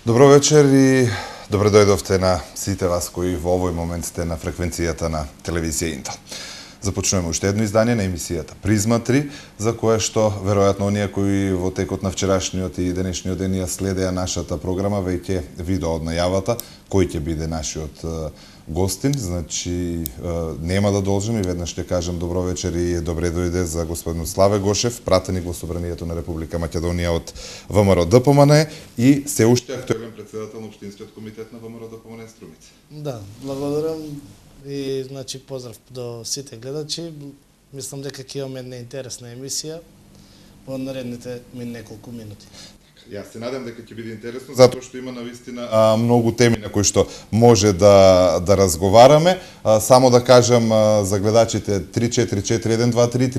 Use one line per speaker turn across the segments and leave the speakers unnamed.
Добро вечер и добре дојдовте на сите вас кои во овој момент сте на фреквенцијата на телевизија Инта. Започнуваме уште едно издание на емисијата Призма 3, за кое што веројатно оние кои во текот на вчерашниот и денешниот ден ја следеа нашата програма веќе видеа од најавата кој ќе биде нашиот гостин, значи нема да должам и веднаш ќе кажам добро вечер и добре дојде за господин Славе Гошев, пратеник во Собранието на Република Македонија од ВМРО ДПМН и се уште актуелен претседател на Општинскиот комитет на ВМРО ДПМН Струмица.
Да, благодарам и значи поздрав до сите гледачи. Мислам дека ќе имаме една интересна емисија во наредните неколку минути.
Јас се надам дека ќе биде интересно, затоа што има навистина многу теми на кои што може да разговараме. Само да кажам за гледачите 344-123,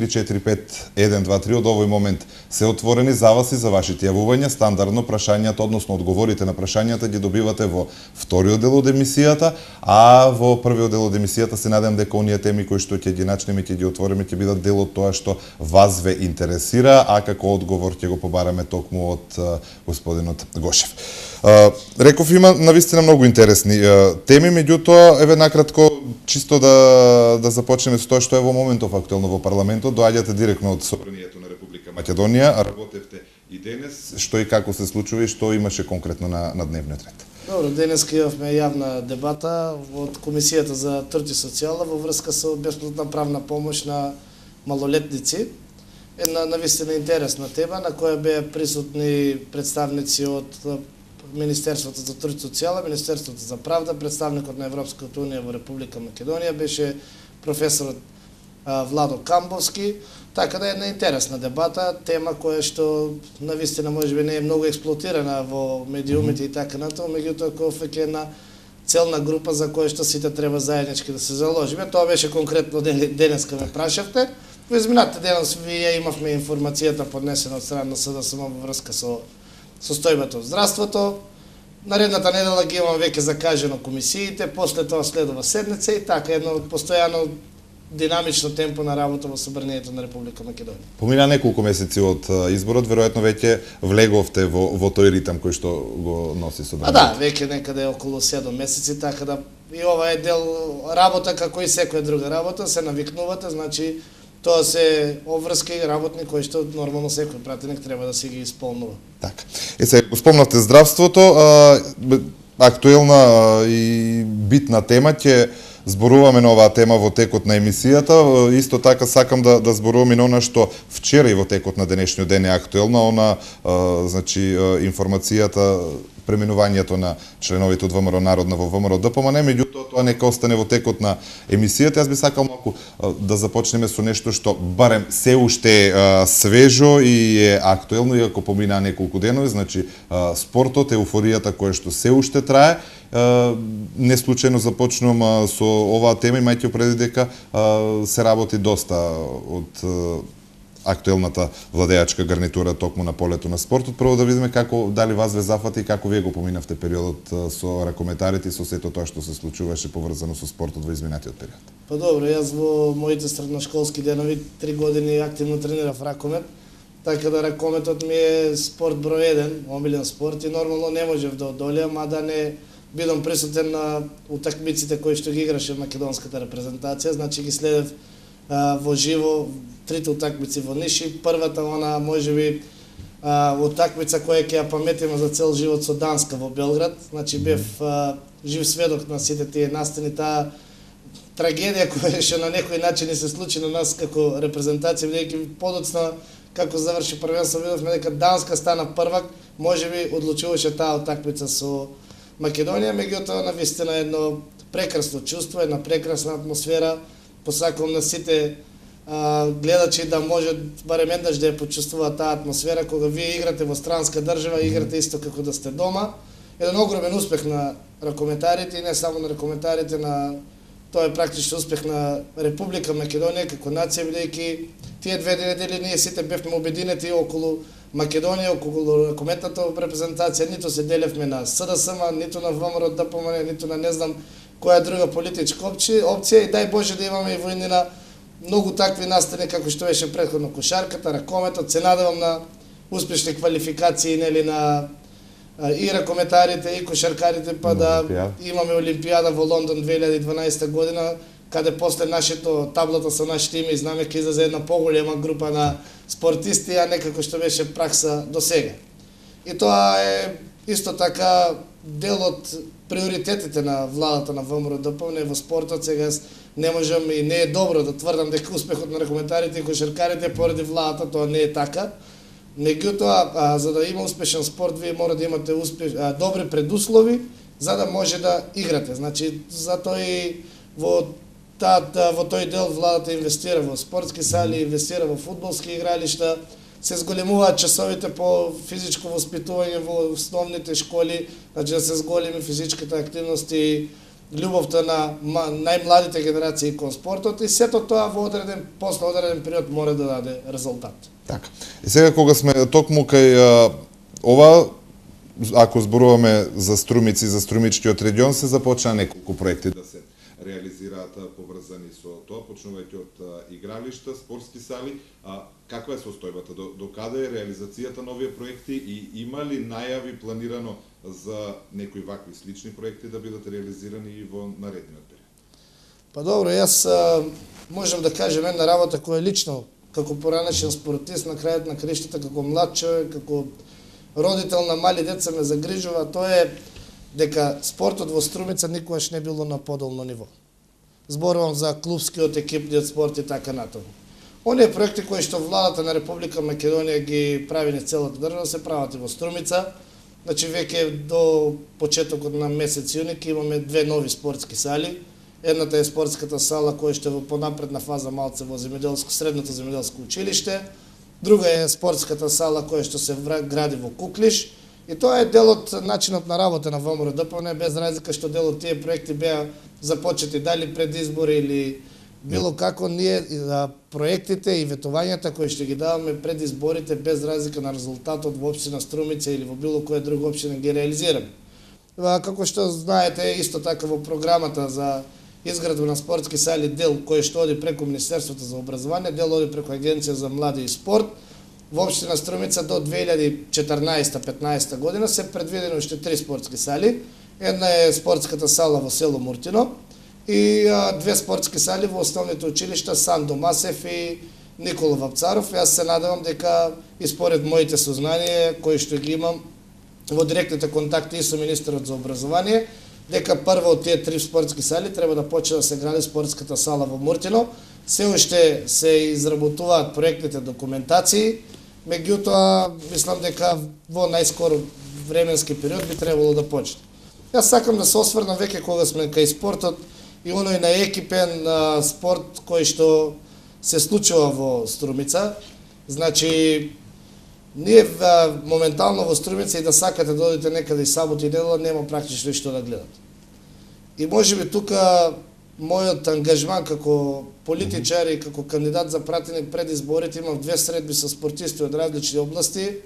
345-123 од овој момент се отворени за вас и за вашите јавувања. Стандардно прашањата, односно одговорите на прашањата ги добивате во вториот дел од емисијата, а во првиот дел од емисијата се надам дека оние теми кои што ќе ги начнеме, ќе ги отвориме, ќе бидат дел од тоа што вас ве интересира, а како одговор ќе го побараме токму од господинот Гошев. Реков има навистина многу интересни теми, меѓутоа еве накратко чисто да започнеме со тоа што е во моментов актуелно во парламентот. Доаѓате директно од Собранието на Република Македонија, а работевте и денес, што и како се случува и што имаше конкретно на дневниот ред.
Добро, денес имавме јавна дебата од Комисијата за труд и социјала во врска со бесплатна правна помош на малолетници. Една навистина интересна тема на која беа присутни представници од Министерството за труд и социјала, Министерството за правда, представникот на Европската унија во Република Македонија беше професорот Владо Камбовски, така да е една интересна дебата, тема која што навистина можеби не е многу експлоатирана во медиумите и така натаму, меѓутоа кој е една целна група за која што сите треба заеднички да се заложиме. Тоа беше конкретно денеска ме прашавте. Во изминатите денес вие имавме информацијата поднесена од страна на СДСМ во врска со состојбата од здравството. Наредната недела ги имам веќе закажено комисиите, после тоа следува седница и така едно постојано динамично темпо на работа во Собранието на Република Македонија.
Помина неколку месеци од изборот, веројатно веќе влеговте во тој ритам кој што го носи Собранието.
Да, веќе некаде околу 7 месеци, така да и ова е дел работа како и секоја друга работа, се навикнувате, значи тоа се обврски и работни кои што нормално секој пратеник треба да си ги исполнува.
Така. Сега го спомнавте здравството, актуелна и битна тема, ќе зборуваме на оваа тема во текот на емисијата. Исто така сакам да зборуваме на она што вчера и во текот на денешниот ден е актуелна, она значи информацијата преминувањето на членовите од ВМРО Народна во ВМРО ДПМН, меѓутоа тоа нека остане во текот на емисијата. Јас би сакал малку да започнеме со нешто што барем се уште е свежо и е актуелно, иако поминаа неколку денови, значи спортот, еуфоријата која што се уште трае. Не случајно започнувам со оваа тема, имајќи преди дека се работи доста од актуелната владеачка гарнитура токму на полето на спортот. Прво да видиме како дали вас ве зафати и како вие го поминавте периодот со ракометарите и со сето тоа што се случуваше поврзано со спортот во изминатиот период.
Па добро, јас во моите средношколски денови 3 години активно тренирав ракомет, така да ракометот ми е спорт број 1, омилен спорт и нормално не можев да одолеам, а да не бидам присутен на утакмиците кои што ги играше македонската репрезентација, значи ги следев во живо трите утакмици во Ниши. Првата она можеби утакмица која ќе ја паметиме за цел живот со Данска во Белград, значи бев жив сведок на сите тие настани, таа трагедија која што на некој начин се случи на нас како репрезентација, бидејќи подоцна како заврши првенство видовме дека Данска стана првак, можеби одлучуваше таа утакмица со Македонија, меѓутоа навистина едно прекрасно чувство, една прекрасна атмосфера. Посакувам на сите гледачи да може барем еднаш да ја почувствуваат таа атмосфера кога вие играте во странска држава, играте исто како да сте дома. Еден огромен успех на ракометарите и не само на ракометарите, тоа е практично успех на Република Македонија како нација, бидејќи тие 2 недели ние сите бевме обединети околу Македонија, околу ракометната репрезентација, ниту се делевме на СДСМ, ниту на ВМРО ДПМН, ниту на не знам која друга политичка опција и дај Боже да имаме и војнина многу такви настани како што беше претходно кошарката, ракометот. Се надевам на успешни квалификации нели на и ракометарите, и кошаркарите, па да имаме Олимпијада во Лондон 2012 година, каде после нашето таблата со нашите име и знаме ќе излезе една поголема група на спортисти, а некако што беше пракса до сега. И тоа е исто така дел од приоритетите на владата на ВМРО ДПМН во спортот. Сега не можам и не е добро да тврдам дека успехот на ракометарите и кошаркарите поради владата, тоа не е така. Меѓутоа, за да има успешен спорт, вие мора да имате добри предуслови за да може да играте. Значи, затоа и во тој дел владата инвестира во спортски сали, инвестира во фудбалски игралишта, се зголемуваат часовите по физичко воспитување во основните школи, значи да се зголеми физичката активност и љубовта на најмладите генерации кон спортот, и сето тоа во после одреден период мора да даде резултат.
Така. И сега кога сме токму кај ова, ако зборуваме за Струмици, за Струмичкиот регион, се започна неколку проекти да се реализираат поврзани со тоа, почнувајќи од игралишта, спортски сали. Каква е состојбата? До каде е реализацијата на овие проекти и има ли најави планирано за некои вакви слични проекти да бидат реализирани и во наредниот период?
Па добро, јас можам да кажем една работа која лично како поранешен спортист на крајот на краиштата, како млад човек, како родител на мали деца ме загрижува, тоа е дека спортот во Струмица никогаш не било на подолно ниво. Зборувам за клубскиот, екипниот спорт и така натаму. Оние проекти кои што владата на Република Македонија ги прави низ целата држава се прават и во Струмица. Значи веќе до почетокот на месец јуни имаме две нови спортски сали. Едната е спортската сала која што е во понапредна фаза малце во средното земјоделско училиште. Друга е спортската сала која што се гради во Куклиш. И тоа е дел од начинот на работа на ВМРО ДПМН, без разлика што дел од тие проекти беа започети дали пред избори или било како, ние проектите и ветувањата кои што ги даваме пред изборите, без разлика на резултатот во општина Струмица или во било која друга општина ги реализираме. Како што знаете, исто така во програмата за изградба на спортски сали дел кој што оди преку Министерството за образование, дел оди преку Агенција за млади и спорт. Во општина Струмица до 2014-15 година се предвидени уште 3 спортски сали. Една е спортската сала во село Муртино и две спортски сали во основните училишта Сандо Масев и Никола Вапцаров. Јас се надевам дека и според моите сознанија кои што ги имам во директните контакти и со министерот за образование, дека прво од тие 3 спортски сали треба да почне да се гради спортската сала во Муртино. Се уште се изработуваат проектните документации, меѓутоа мислам дека во најскоро временски период би требало да почне. Јас сакам да се осврнам веќе кога сме кај спортот и оној на екипен спорт кој што се случува во Струмица. Значи, ние моментално во Струмица и да сакате да одите некаде и сабота и недела, нема практично што да гледате. И можеби тука мојот ангажман како политичар и како кандидат за пратеник пред изборите, имав 2 средби со спортисти од различни области,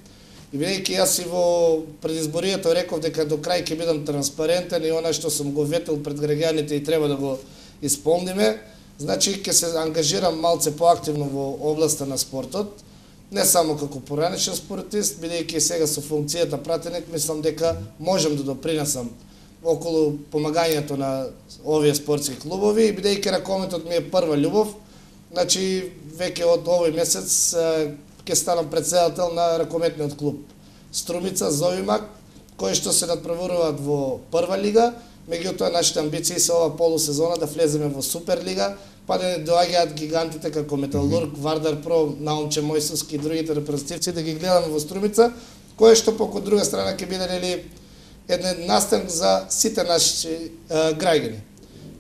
и бидејќи јас и во предизборието реков дека до крај ќе бидам транспарентен и она што сум го ветил пред граѓаните и треба да го исполниме, значи ќе се ангажирам малце поактивно во областа на спортот, не само како поранешен спортист, бидејќи сега со функцијата пратеник мислам дека можам да допринесам околу помагањето на овие спортски клубови, и бидејќи ракометот ми е прва љубов, значи веќе од овој месец ќе станам претседател на ракометниот клуб Струмица, Зовимак, кои што се надпреваруваат во прва лига, меѓутоа нашите амбиции се ова полусезона да влеземе во Суперлига, па да не доаѓаат гигантите како Металург, Вардар Про, Наумче Мојсовски и другите репрезентативци да ги гледаме во Струмица, кое што по друга страна ќе биде еден настан за сите наши граѓани.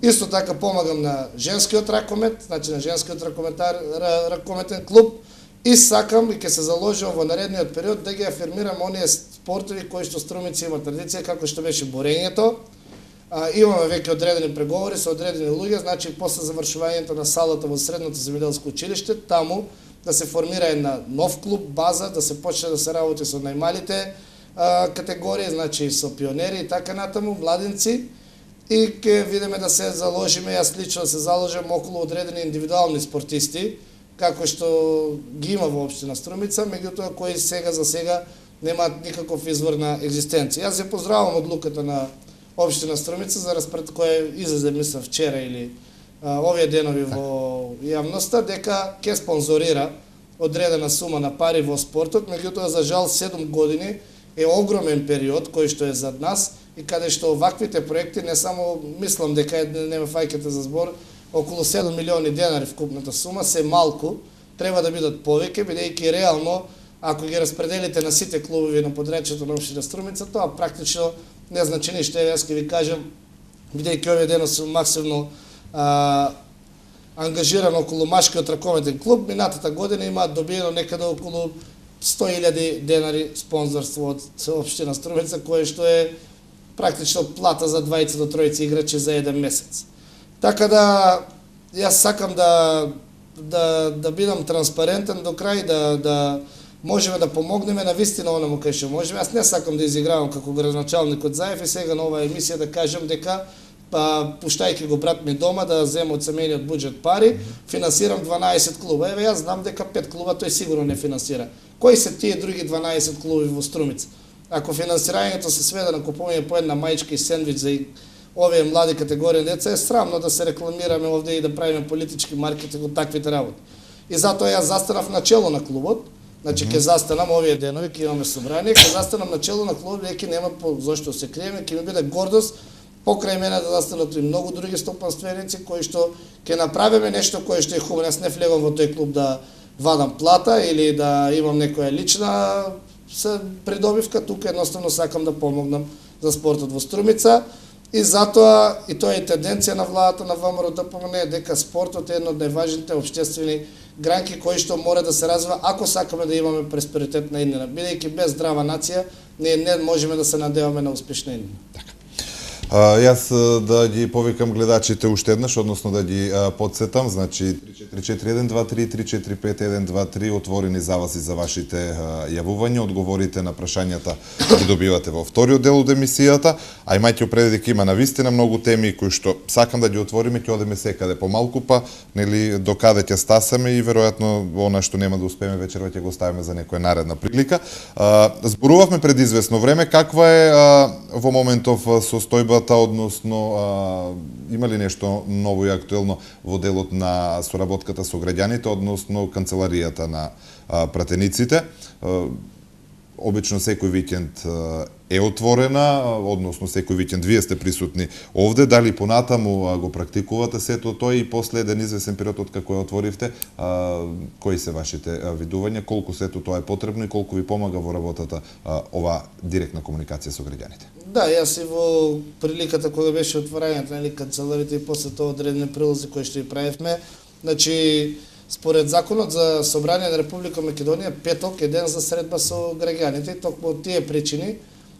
Исто така помагам на женскиот ракомет, значи на женскиот ракометен клуб, и сакам и ќе се заложам во наредниот период да ги афирмирам оние спортови кои што Струмица има традиција, како што беше борењето. Имаме веќе одредени преговори со одредени луѓе, значи после завршувањето на салата во средното земјоделско училиште, таму да се формира една нов клуб, база, да се почне да се работи со најмалите категории, значи со пионери и така натаму, младинци, и ќе видиме да се заложиме, јас лично се заложам околу одредени индивидуални спортисти, како што ги има во општина Струмица, меѓутоа кои сега за сега немаат никаков извор на екзистенција. Јас ја поздравам одлуката на Општина Струмица за распред која излезе мисля вчера или овие денови во јавноста дека ќе спонзорира одредена сума на пари во спортот, меѓутоа за жал 7 години е огромен период кој што е зад нас и каде што ваквите проекти не само мислам дека не ме фаќате за збор, околу 7 милиони денари вкупната сума се малку, треба да бидат повеќе, бидејќи реално ако ги распределите на сите клубови на подречјето на Општина Струмица, тоа практично не значи ништо. Јас ќе ви кажам, бидејќи овие денови сум максимално ангажиран околу машкиот ракометен клуб, минатата година имаат добиено некаде околу 100.000 денари спонзорство од Општина Струмица, кое што е практично плата за 20 до 3 играчи за еден месец. Така да јас сакам да бидам транспарентен до крај, да можеме да помогнеме на вистина оному кај што можеме. Јас не сакам да изигравам како градоначалник од Заев и сега на оваа емисија да кажам дека пуштајќи го брат ми дома да земе од семејниот буџет пари, финансирам 12 клуба. Еве јас знам дека 5 клуба тој сигурно не финансира. Кои се тие други 12 клуби во Струмица? Ако финансирањето се сведе на купување по една маичка и сендвич за овие млади категории деца, е срамно да се рекламираме овде и да правиме политички маркетинг од таквите работи. И затоа јас застанав на чело на клубот. Значи ќе застанам овие денови, ќе имаме собрание, ќе застанам на чело на клубот, веќе нема зошто се криеме, ќе ми биде гордост покрај мене да застанат и многу други стопанственици кои што ќе направиме нешто кое што е хубаво. Јас не влегам во тој клуб да вадам плата или да имам некоја лична придобивка, тука едноставно сакам да помогнам за спортот во Струмица и затоа и тоа е тенденција на владата на ВМРО да помогне дека спортот е едно од најважните општествени гранки кои што мора да се развива ако сакаме да имаме просперитет на иднина. Бидејќи без здрава нација ние не можеме да се надеваме на успешна иднина.
Јас да ги повикам гледачите уште еднаш, односно да ги подсетам, значи 344123, 345123 отворени за вас и за вашите јавувања, одговорите на прашањата ги добивате во вториот дел од емисијата, а имајќи пред дека има навистина многу теми кои што сакам да ги отвориме, ќе одеме секаде помалку, па нели до каде ќе стасаме и веројатно она што нема да успееме вечерва ќе го ставиме за некоја наредна прилика. Зборувавме пред известно време каква е во моментов состојба, односно има ли нешто ново и актуелно во делот на соработката со граѓаните, односно канцеларијата на пратениците? Обично секој викенд е отворена, односно секој викенд вие сте присутни овде, дали понатаму го практикувате сето тоа и после еден извесен период од како ја отворивте, кои се вашите видувања, колку сето тоа е потребно и колку ви помага во работата ова директна комуникација со граѓаните?
Да, јас и во приликата кога беше отворањето на канцеларите и после тоа одредени прилози кои што и правевме, значи според законот за собрание на Република Македонија, петок е ден за средба со граѓаните и токму од тие причини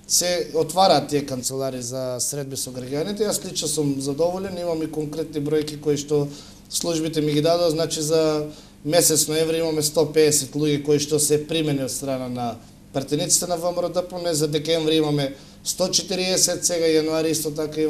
се отвараат тие канцелари за средби со граѓаните. Јас лично сум задоволен, имам и конкретни бројки кои што службите ми ги дадоа, значи за месец ноември имаме 150 луѓе кои што се примени од страна на пратениците на ВМРО ДПМН, за декември имаме 140, сега јануари исто така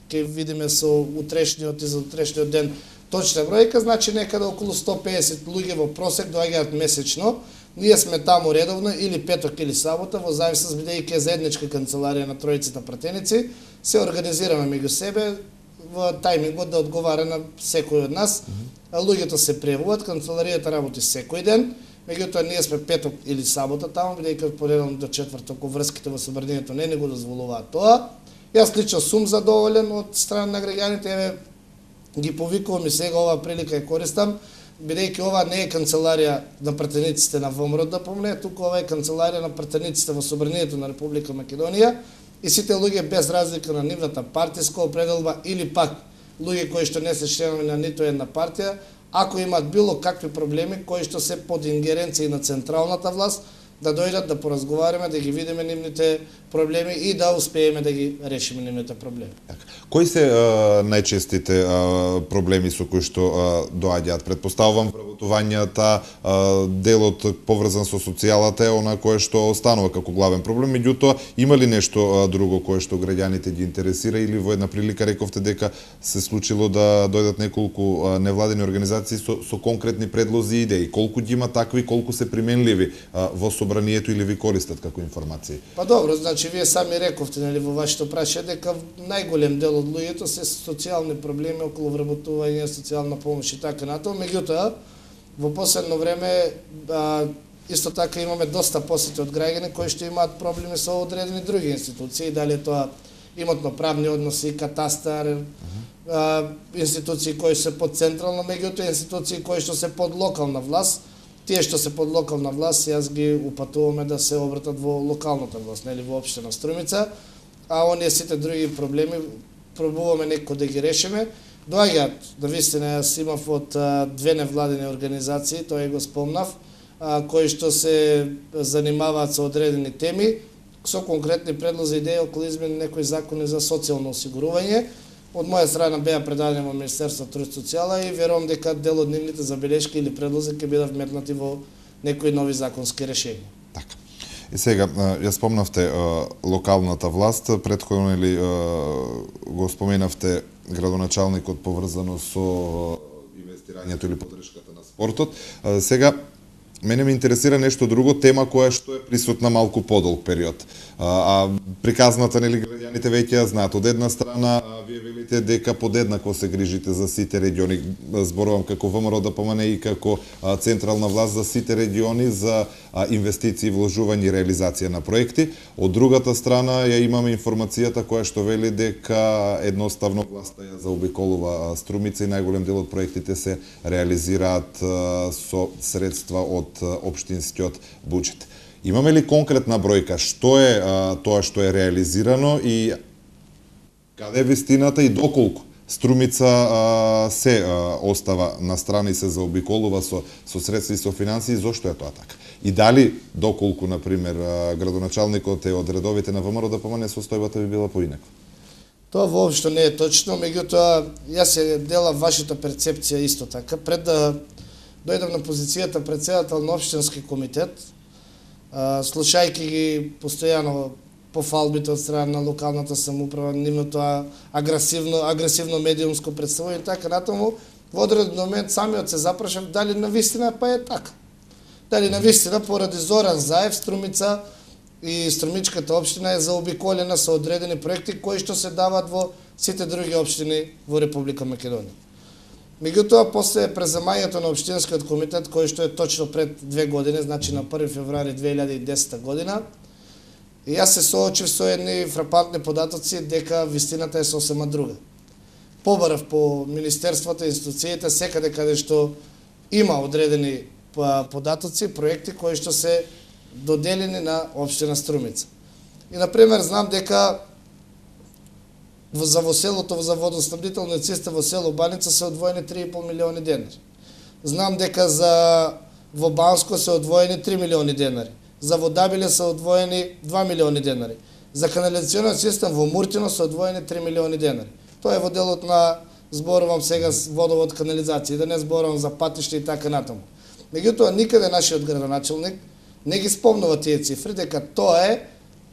ќе видиме со утрешниот и за утрешниот ден точна бројка, значи некаде околу 150 луѓе во просек доаѓаат месечно. Ние сме таму редовно или петок или сабота, во зависност бидејќи е заедничка канцеларија на тројцата пратеници, се организираме меѓу себе во тајмингот да одговара на секој од нас. Луѓето се пријавуваат, канцеларијата работи секој ден, меѓутоа ние сме петок или сабота таму, бидејќи од понеделник до четврток врските во собранието не го дозволуваат тоа. Јас лично сум задоволен од страна на граѓаните, еве ги повикувам и сега оваа прилика ја користам, бидејќи ова не е канцеларија на пратениците на ВМРО ДПМН, туку ова е канцеларија на пратениците во собранието на Република Македонија и сите луѓе без разлика на нивната партиска определба или пак луѓе кои што не се членови на ниту една партија, ако имаат било какви проблеми кои што се под ингеренција на централната власт, да дојдат да поразговараме, да ги видиме нивните проблеми и да успееме да ги решиме нивните проблеми.
Кои се најчестите проблеми со кои што доаѓаат? Предпоставувам вработувањата, делот поврзан со социјалата е она кое што останува како главен проблем, меѓутоа има ли нешто друго кое што граѓаните ги интересира или во една прилика рековте дека се случило да дојдат неколку невладени организации со конкретни предлози и идеи? Колку ги има такви, колку се применливи во собранието или ви користат како информации?
Па добро, значи вие сами рековте нели во вашето прашање дека најголем дел од луѓето се социјални проблеми околу вработување, социјална помош и така натаму. Меѓутоа, во последно време исто така имаме доста посети од граѓани кои што имаат проблеми со одредени други институции, дали е тоа имотно-правни односи, катастар, институции кои се под централна, меѓутоа институции кои што се под локална власт. Тие што се под локална власт, јас ги упатуваме да се обратат во локалната власт, нели во општина Струмица, а оние сите други проблеми пробуваме некако да ги решиме. Доаѓаат, да вистина, јас имав од две невладени организации, тој го спомнав, кои што се занимаваат со одредени теми, со конкретни предлози и идеи околу измени некои закони за социјално осигурување. Од моја страна беа предадени во Министерство труд и социјала и верувам дека дел од нивните забелешки или предлози ќе бидат вметнати во некои нови законски решенија.
Така. И сега, ја спомнавте локалната власт, претходно или го споменавте градоначалникот поврзано со инвестирањето или поддршката на спортот. Сега, мене ме интересира нешто друго, тема која што е присутна малку подолг период. Приказната, нели, граѓаните веќе ја знаат. Од една страна, вие велите дека подеднакво се грижите за сите региони, зборувам како ВМРО ДПМН и како централна власт за сите региони за инвестиции, вложување и реализација на проекти. Од другата страна ја имаме информацијата која што вели дека едноставно власта ја заобиколува Струмица и најголем дел од проектите се реализираат со средства од општинскиот буџет. Имаме ли конкретна бројка што е тоа што е реализирано и каде е вистината и доколку Струмица се остава на страна и се заобиколува со средства и со финансии, зошто е тоа така? И дали доколку, например, градоначалникот е од редовите на ВМРО ДПМН, состојбата би била поинаква?
Тоа воопшто не е точно, меѓутоа јас ја делам вашата перцепција исто така. Пред да дојдам на позицијата претседател на општински комитет, слушајќи ги постојано пофалбите од страна на локалната самоуправа, нивното агресивно медиумско представување и така натаму, во одреден момент самиот се запрашав дали навистина па е така. Дали навистина поради Зоран Заев Струмица и Струмичката општина е заобиколена со одредени проекти кои што се дават во сите други општини во Република Македонија. Меѓутоа, после преземањето на општинскиот комитет, кој што е точно пред 2 години, значи на 1 февруари 2010 година, и јас се соочив со едни фрапантни податоци дека вистината е сосема друга. Побарав по министерствата, институциите, секаде каде што има одредени податоци, проекти кои што се доделени на општина Струмица. И, например, знам дека во селото, за водоснабдителниот систем во село Баница се одвоени 3,5 милиони денари. Знам дека во Банско се одвоени 3 милиони денари. За Водабиле се одвоени 2 милиони денари. За канализационен систем во Муртино се одвоени 3 милиони денари. Тоа е во делот на, зборувам сега, водовод, канализација, да не зборувам за патишта и така натаму. Меѓутоа, никаде нашиот градоначалник не ги спомнува тие цифри, дека тоа е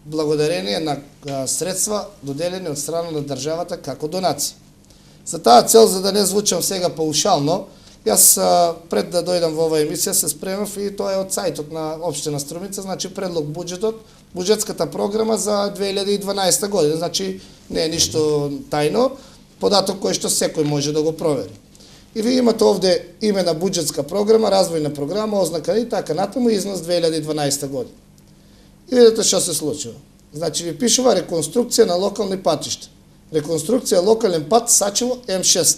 благодарение на средства доделени од страна на државата како донација. За таа цел, за да не звучам сега паушално, јас пред да дојдам во оваа емисија се спремав и тоа е од сајтот на општина Струмица, значи предлог буџетската програма за 2012 година, значи не е ништо тајно, податок кој што секој може да го провери. И ви имате овде име на буџетска програма, развојна програма, ознака и така натаму, износ 2012 година. И видите што се случува. Значи ви пишува реконструкција на локални патишта. Реконструкција локален пат Сачево М6.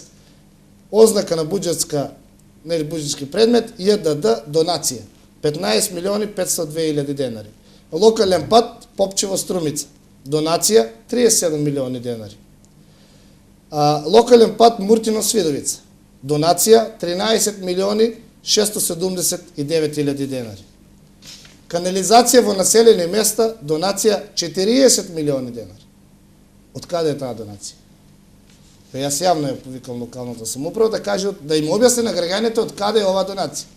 Ознака на буџетски предмет ЈДД донација 15 милиони 502 илјади денари. Локален пат Попчево Струмица донација 37 милиони денари. Локален пат Муртино Свидовица донација 13 милиони 679 илјади денари. Канализација во населени места, донација 40 милиони денари. Од каде е таа донација? Па јас јавно ја повикам локалната самоуправа да каже, да им објасни на граѓаните од каде е оваа донација.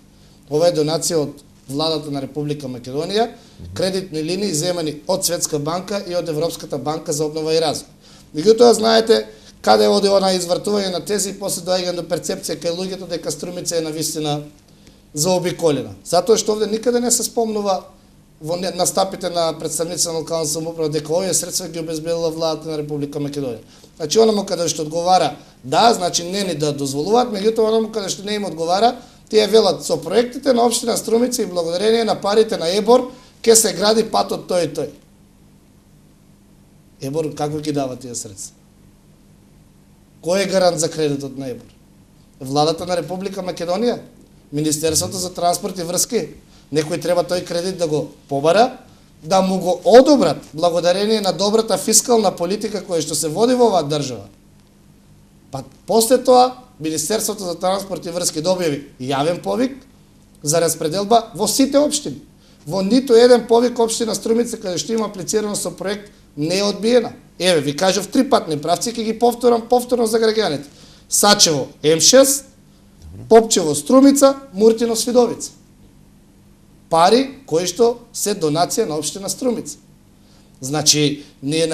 Ова е донација од владата на Република Македонија, кредитни линии земани од Светска банка и од Европската банка за обнова и развој. Меѓутоа знаете каде оди она извртување на тези и после доаѓање до перцепција кај луѓето дека Струмица е навистина заобиколена. Затоа што овде никаде не се спомнува во настапите на представници на локална самоуправа дека овие средства ги обезбедила владата на Република Македонија. Значи онаму каде што одговара, да, значи не ни да дозволуваат, меѓутоа онаму каде што не им одговара, тие велат со проектите на општина Струмица и благодарение на парите на ЕБОР ќе се гради патот тој и тој. ЕБОР како ги дава тие средства? Кој е гарант за кредитот на ЕБОР? Владата на Република Македонија? Министерството за транспорт и врски? Некој треба тој кредит да го побара, да му го одобрат благодарение на добрата фискална политика која што се води во оваа држава. Па после тоа Министерството за транспорт и врски добиви јавен повик за распределба во сите општини. Во ниту еден повик општина Струмица каде што има аплицирано со проект не е одбиена. Еве, ви кажав 3 патни правци, ќе ги повторам за граѓаните. Сачево М6, Попчево Струмица, Муртино Свидовица. Пари кои што се донација на општина Струмица. Значи, ние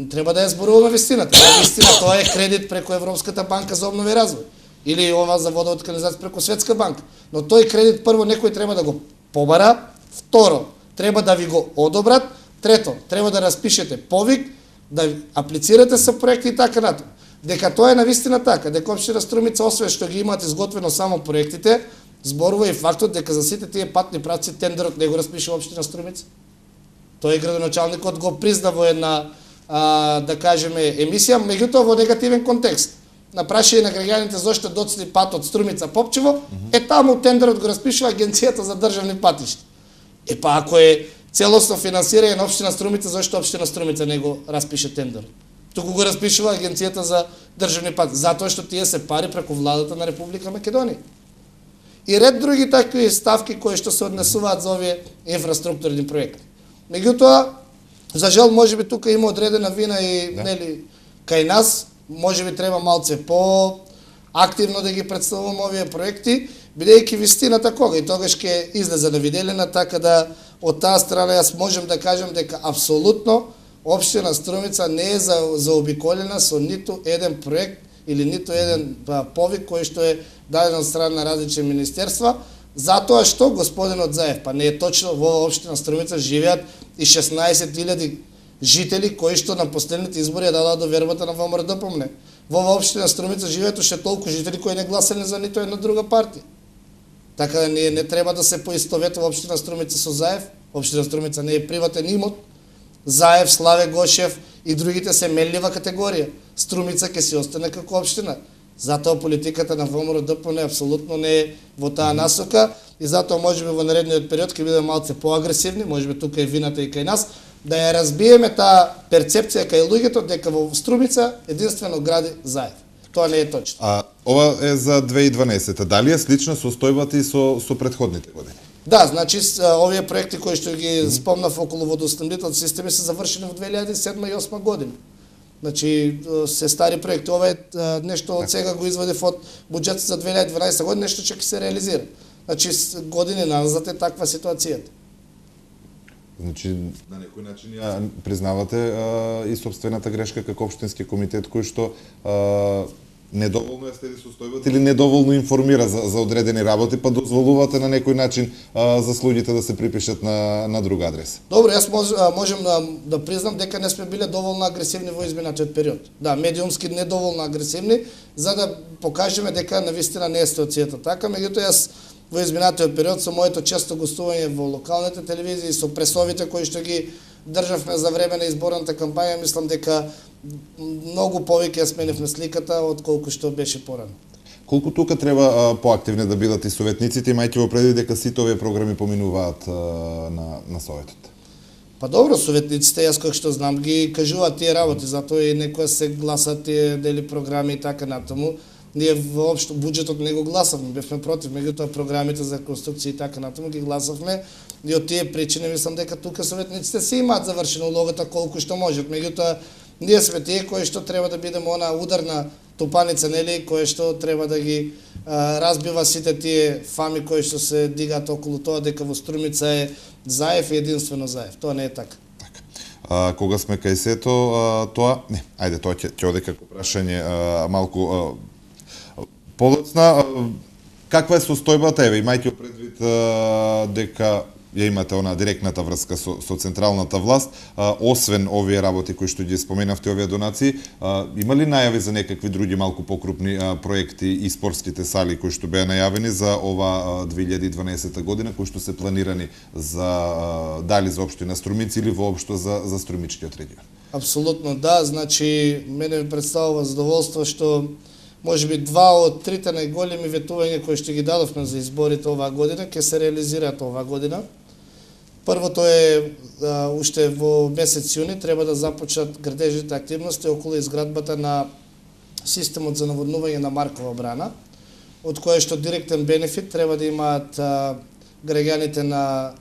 треба да ја зборуваме вистината. Вистина, тоа е кредит преку Европската банка за обнова и развој. Или ова за водовод канализација преку Светска банка. Но тој кредит прво некој треба да го побара, второ, треба да ви го одобрат, трето, треба да распишете повик, да аплицирате со проекти и така натаму. Дека тоа е навистина така, дека општина Струмица освен што ги имаат изготвено само проектите, зборува и фактот дека за сите тие патни правци тендерот не го распишува општина Струмица. Тој градоначалникот го призна во една, да кажеме, емисија, меѓутоа во негативен контекст. На прашање на граѓаните зошто доцни патот Струмица Попчево, таму тендерот го распишува Агенцијата за државни патишта. Па ако е целосно финансирање на општина Струмица, зошто општина Струмица не го распише тендерот? Туку го распишува Агенцијата за државни патишта, затоа што тие се пари преку владата на Република Македонија. И ред други такви ставки кои што се однесуваат за овие инфраструктурни проекти. Меѓутоа, за жал, можеби тука има одредена вина и нели кај нас, можеби треба малце по-активно да ги представуваме овие проекти, бидејќи вистината кога и тогаш ќе излезе на виделина, така да од таа страна јас можам да кажам дека апсолутно општина Струмица не е заобиколена со ниту еден проект или ниту еден повик кој што е даден од страна на различни министерства, затоа што господинот Заев, па не е точно, во оваа општина Струмица живеат и 16.000 жители кои што на последните избори ја дадоа довербата на ВМРО-ДПМН. Во оваа општина Струмица живеат уште толку жители кои не гласале за ниту една друга партија. Така да ние не треба да се поистоветува општина Струмица со Заев. Општина Струмица не е приватен имот. Заев, Славе Гошев и другите се менлива категорија. Струмица ќе си остане како општина. Затоа политиката на ВМРО-ДПМН апсолутно не е во таа насока и затоа можеби во наредниот период ќе бидеме малце поагресивни, можеби тука е вината и кај нас, да ја разбиеме таа перцепција кај луѓето дека во Струмица единствено гради Заев. Тоа не е точно.
Ова е за 2012. Дали е слична состојбата и со претходните години?
Да, значи овие проекти кои што ги спомнав околу водоснабдителни системи се завршени во 2007 и 2008 година. Значи се стари проекти. Ова е нешто од сега го извадив од буџетот за 2012 година, нешто ќе се реализира. Значи години назад е таква ситуацијата.
Значи на некој начин ја признавате и сопствената грешка како општински комитет кој што недоволно ја следи состојбата или недоволно информира за одредени работи, па дозволувате на некој начин заслугите да се припишат на друга адреса.
Добро, јас можам да признам дека не сме биле доволно агресивни во изминатиот период. Да, медиумски недоволно агресивни, за да покажеме дека навистина не е ситуацијата така, меѓутоа јас во изминатиот период со моето често гостување во локалните телевизии, со пресовите кои што ги државме за време на изборната кампања, мислам дека многу повеќе ја сменивме сликата од колку што беше порано.
Колку тука треба поактивни да бидат и советниците, имајќи во предвид дека сите овие програми поминуваат на советот?
Па добро, советниците, јас како што знам, ги кажуваат тие работи, затоа и некоја се гласат тие дели програми и така натаму. Ние воопшто буџетот не го гласавме, бевме против, меѓутоа програмите за реконструкција и така натаму ги гласавме И од тие причини мислам дека тука советниците се имаат завршена улогата колку што можат. Меѓутоа, ние сме тие кои што треба да бидеме она ударна тупаница, нели, кои што треба да ги разбива сите тие фами кои што се дигаат околу тоа дека во Струмица е Заев и единствено Заев. Тоа не е така.
Кога сме кај сето тоа, не, ајде тоа ќе оде како прашање малку подоцна. Каква е состојбата, еве, имајќи предвид дека ја имате она директната врска со централната власт, освен овие работи кои што ги споменавте, овие донации, има ли најави за некакви други малку покрупни проекти и спортските сали кои што беа најавени за ова 2012 година, кои што се планирани за дали за општина Струмица или воопшто за Струмичкиот регион?
Апсолутно да, значи мене ми представува задоволство што можеби два од трите најголеми ветувања кои што ги дадовме за изборите оваа година ќе се реализираат оваа година. Првото е уште во месец јуни треба да започнат градежните активности околу изградбата на системот за наводнување на Маркова брана, од кое што директен бенефит треба да имаат граѓаните на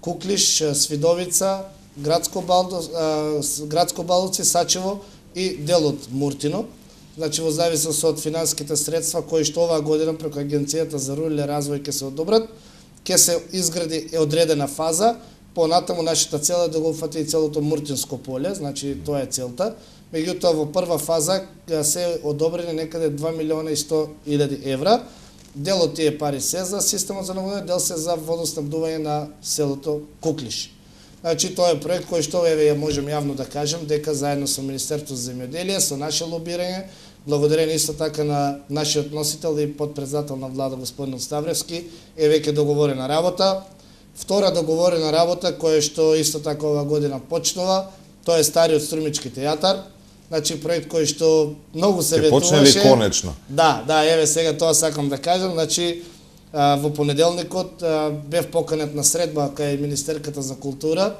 Куклиш, Свидовица, Градско Баловци, Сачево и дел од Муртино. Значи во зависност од финансиските средства кои што оваа година преку Агенцијата за рурален развој ќе се одобрат, ќе се изгради одредена фаза. Понатаму нашата цел е да го уфати и целото Муртинско поле, значи тоа е целта. Меѓутоа во прва фаза се одобрени некаде 2 милиона и 100 илјади евра. Дел од тие пари се за системот за наводнување, дел се за водоснабдување на селото Куклиш. Значи тоа е проект кој што еве можам јавно да кажем дека заедно со Министерството за земјоделие, со наше лобирање, благодарение исто така на нашиот носител и подпредседател на влада господин Ставревски, е веќе договорена работа. Втора договорена работа која што исто така оваа година почнува, тоа е стариот Струмички театар. Значи проект кој што многу се ветуваше.
Почне ли конечно?
Да, еве сега тоа сакам да кажам, значи во понеделникот бев поканет на средба кај Министерката за култура,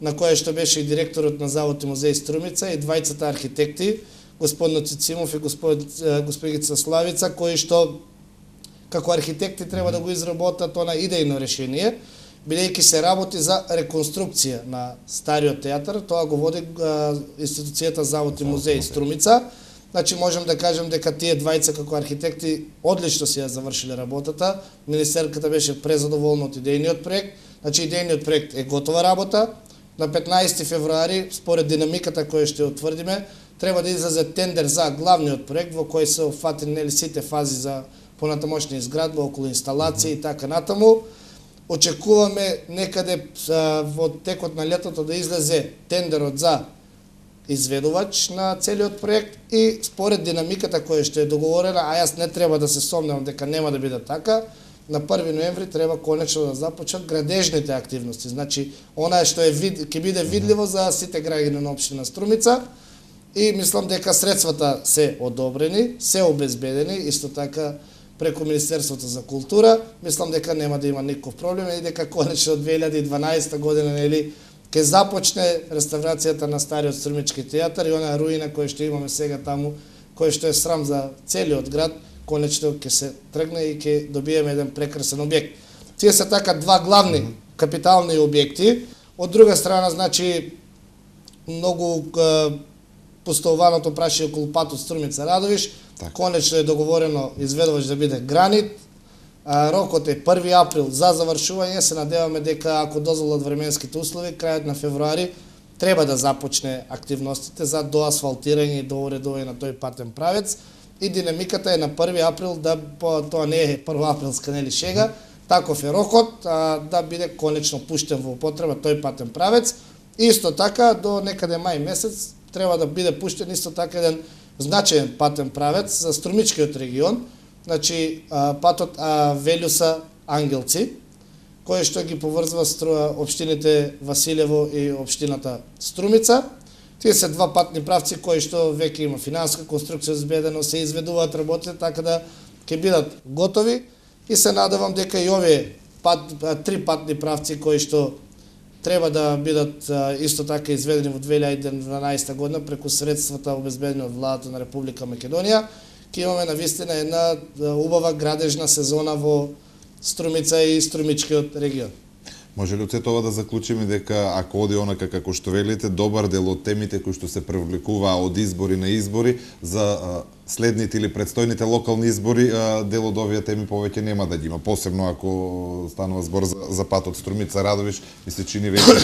на која што беше и директорот на Завод и музеј Струмица и двајцата архитекти, господин Цицимов и господица Славица, кои што како архитекти треба да го изработат она идејно решение, бидејќи се работи за реконструкција на стариот театар, тоа го води институцијата Завод и музеј Струмица. Значи можам да кажем дека тие двајца како архитекти одлично си ја завршиле работата. Министерката беше презадоволна од идејниот проект. Значи идејниот проект е готова работа. На 15 февруари, според динамиката која ще утврдиме, треба да излезе тендер за главниот проект во кој се офатени сите фази за понатамошна изградба, околу инсталации и така натаму. Очекуваме некаде во текот на летото да излезе тендерот за изведувач на целиот проект и според динамиката која што е договорена, а јас не треба да се сомневам дека нема да биде така, на 1 ноември треба конечно да започнат градежните активности. Значи, она што ќе биде видливо за сите граѓани на општина Струмица и мислам дека средствата се одобрени, се обезбедени, исто така преку Министерството за култура. Мислам дека нема да има никаков проблем и дека конечно од 2012 година нели ќе започне реставрацијата на стариот Струмички театар и онаа руина која што имаме сега таму, која што е срам за целиот град, конечно ќе се тргне и ќе добиеме еден прекрасен објект. Тие се така два главни капитални објекти. Од друга страна, значи, многу поставуваното прашање околу патот Струмица Радовиш, конечно е договорено изведувач да биде гранит. Рокот е 1 април за завршување, се надеваме дека ако дозволат временските услови, крајот на февруари треба да започне активностите за доасфалтирање и доуредување на тој патен правец. И динамиката е на 1 април, тоа не е 1 априлска нели шега, таков е рокот, да биде конечно пуштен во употреба тој патен правец. Исто така до некаде мај месец треба да биде пуштен исто така еден значаен патен правец за Струмичкиот регион. Значи, патот Велјуса Ангелци, кој што ги поврзва општините Василево и општината Струмица. Тие се два патни правци кои што веќе има финансиска конструкција избедено, се изведуваат работите, така да ќе бидат готови и се надевам дека и овие три патни правци кои што треба да бидат исто така изведени во 2012 година преку средствата обезбедени од владата на Република Македонија, ќе имаме навистина една убава градежна сезона во Струмица и Струмичкиот регион.
Може ли од сето ова да заклучиме дека ако оди онака како што велите, добар дел од темите кои што се превлекуваа од избори на избори за следните или предстојните локални избори, дел од овие теми повеќе нема да ги има, посебно ако станува збор за патот Струмица Радовиш, ми се чини веќе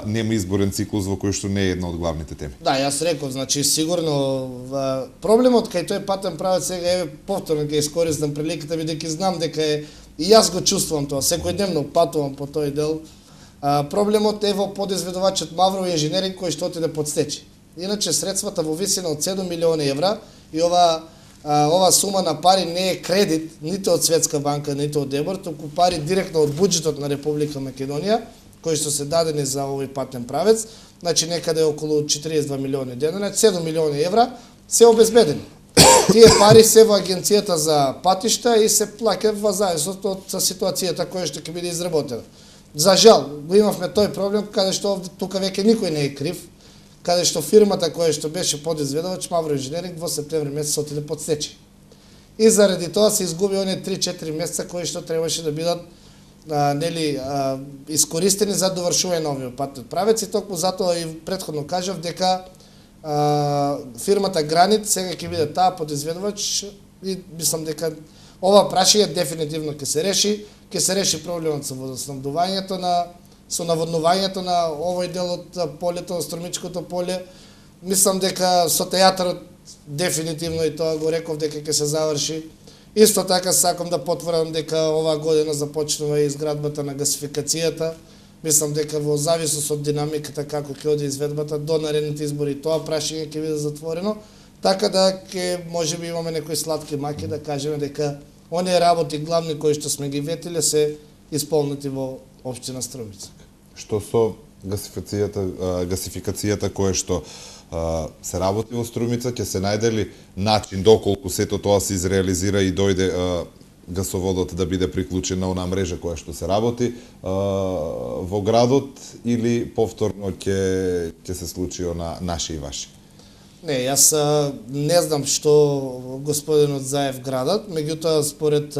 нема изборен циклус во кој што не е една од главните теми.
Да, јас реков, значи сигурно проблемот кај тој патен правец сега е повторно ќе искористам приликата бидејќи знам дека е и јас го чувствувам тоа, секојдневно патувам по тој дел. Проблемот е во подизведувачот Мавро инженеринг кој што отиде под стечај. Иначе средствата во висина од 7 милиони евра и ова сума на пари не е кредит ниту од Светска банка, ниту од ЕБОР, туку пари директно од буџетот на Република Македонија, кои што се дадени за овој патен правец, значи некаде околу 42 милиони денари, 7 милиони евра се обезбедени. Тие пари се во агенцијата за патишта и се плаќаат во зависност од ситуацијата која што ќе биде изработена. За жал, го имавме тој проблем каде што тука веќе никој не е крив, каде што фирмата која што беше подизведувач Мавро инженеринг во септември месец отиде под стечај. И заради тоа се изгуби оние 3-4 месеца кои што требаше да бидат искористени за довршување на овој патен правец и токму затоа и претходно кажав дека фирмата Гранит сега ќе биде таа подизведувач и мислам дека ова прашање дефинитивно ќе се реши проблемот со водоснабдувањето со наводнувањето на овој дел од полето, Струмичкото поле. Мислам дека со театарот дефинитивно и тоа го реков дека ќе се заврши. Исто така сакам да потврдам дека оваа година започнува и изградбата на гасификацијата. Мислам дека во зависност од динамиката како ќе оди изведбата до наредните избори тоа прашање ќе биде затворено, така да ќе можеби имаме некои сладки маки да кажеме дека оние работи главни кои што сме ги ветиле се исполнети во општина Струмица.
Што со гасификацијата која што се работи во Струмица, ќе се најде ли начин доколку сето тоа се изреализира и дојде гасоводот да биде приклучен на онаа мрежа која што се работи во градот или повторно ќе се случи она наши и ваши?
Не, јас не знам што господинот Заев градат, меѓутоа според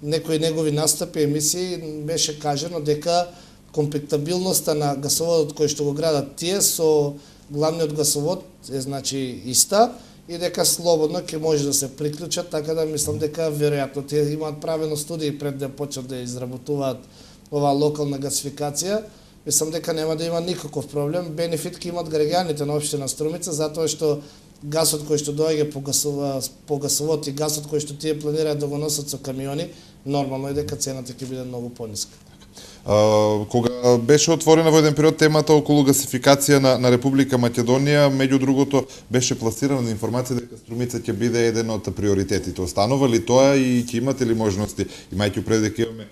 некои негови настапи, емисии, беше кажано дека компетабилноста на гасоводот кој што го градат тие со главниот гасовод е значи иста и дека слободно ќе може да се приклучат, така да мислам дека веројатно тие имаат правено студии пред да почнат да изработуваат оваа локална гасификација. Мислам дека нема да има никаков проблем. Бенефит ќе имат граѓаните на општина Струмица затоа што гасот кој што доаѓа по гасовод и гасот кој што тие планираат да го носат со камиони, нормално е дека цената ќе биде многу пониска.
Кога беше отворена во еден период темата околу гасификација на Република Македонија, меѓу другото беше пласирана информација дека Струмица ќе биде еден од приоритетите. Останува ли тоа и ќе имате ли можности, имајќи пред дека имаме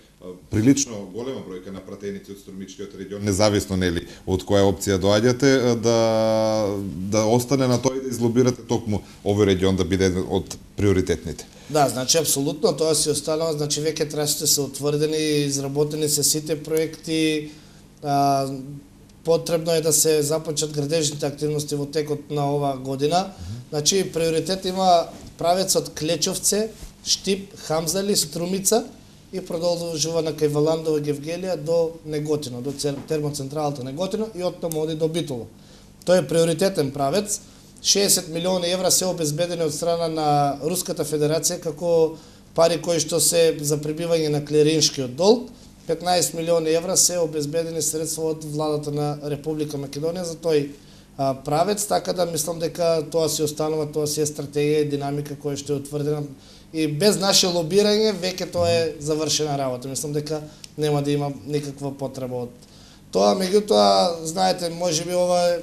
прилично голема бројка на пратеници од Струмичкиот регион, независно нели од која опција доаѓате, да остане на тоа и да излобирате токму овој регион да биде еден од приоритетните?
Да, значи апсолутно тоа си останува, значи веќе трасите се утврдени, изработени се сите проекти, потребно е да се започнат градежните активности во текот на оваа година. Значи приоритет има правецот Клечовце, Штип, Хамзали, Струмица и продолжува на кај Валандова Гевгелија до Неготино, до термоцентралата Неготино и оттаму оди до Битола. Тој е приоритетен правец. 60 милиони евра се обезбедени од страна на Руската Федерација како пари кои што се за прибивање на клириншкиот долг. 15 милиони евра се обезбедени средства од владата на Република Македонија за тој правец, така да мислам дека тоа си останува, тоа си е стратегија и динамика која што е утврдена и без наше лобирање веќе тоа е завршена работа. Мислам дека нема да има никаква потреба од тоа. Меѓутоа, знаете, можеби ова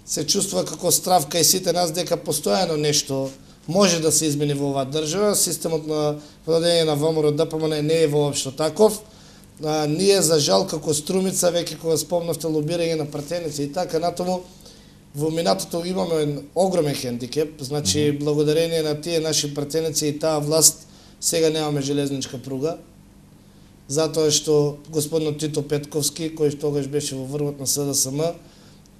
се чувствува како стравка и сите нас дека постојано нешто може да се измени во оваа држава. Системот на владење на ВМРО ДПМН не е воопшто таков. Ние за жал како Струмица веќе кога спомнавте лобирање на пратеници и така натаму во минатото имаме огромен хендикеп, значи благодарение на тие наши пратеници и таа власт сега немаме железничка пруга. Затоа што господинот Тито Петковски, кој тогаш беше во врвот на СДСМ,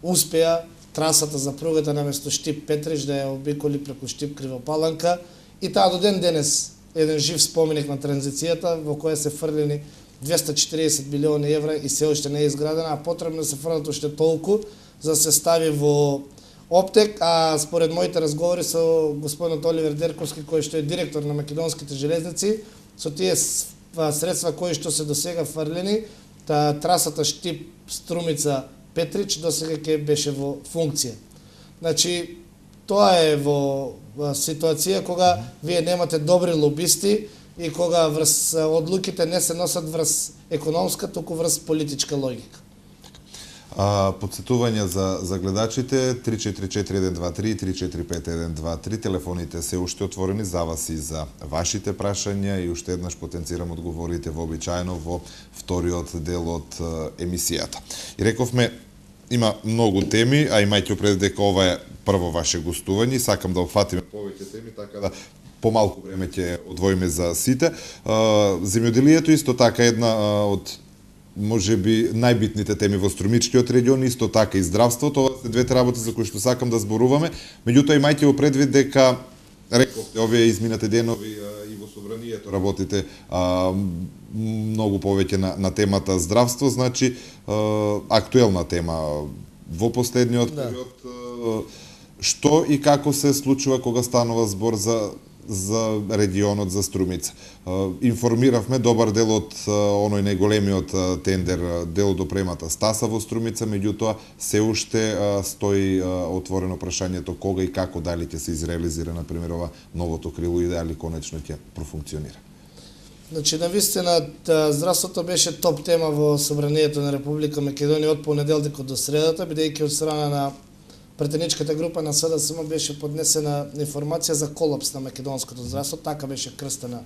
успеа трасата за пругата наместо Штип-Петрич да ја обиколи преку Штип-Кривопаланка и таа до ден денес еден жив споменик на транзицијата во која се фрлени 240 милиони евра и се уште не е изградена, а потребно се фрлат уште толку за да се стави во оптек, а според моите разговори со господинот Оливер Дерковски, кој што е директор на македонските железници, со тие средства кои што се досега фрлени, трасата Штип Струмица Петрич досега ќе беше во функција. Значи, тоа е во ситуација кога вие немате добри лобисти и кога врз одлуките не се носат врз економска, туку врз политичка логика.
Подсетување за гледачите 344-123 и 345-123, телефоните се уште отворени за вас и за вашите прашања и уште еднаш потенцирам одговорите вообичаено во вториот дел од емисијата. И рековме, има многу теми, а имајќи пред дека ова е прво ваше гостување, сакам да опфатиме повеќе теми, така да помалку време ќе одвоиме за сите. Земјоделието исто така една од можеби најбитните теми во Струмичкиот регион, исто така и здравството, ова се двете работи за кои што сакам да зборуваме, меѓутоа имајќи во предвид дека рековте овие изминати денови и во собранието работите многу повеќе на темата здравство, значи актуелна тема во последниот период, што и како се случува кога станува збор за регионот, за Струмица. Информиравме добар дел од оној најголемиот тендер, дел од опремата Стаса во Струмица, меѓутоа се уште стои отворено прашањето кога и како дали ќе се изреализира, например, ова новото крило и дали конечно ќе профункционира.
Значи, навистина, здравството беше топ тема во Собранието на Република Македонија од понеделникот до средата, бидејќи од страна на претеничката група на СДСМ беше поднесена информација за колапс на македонското здравство, така беше крстена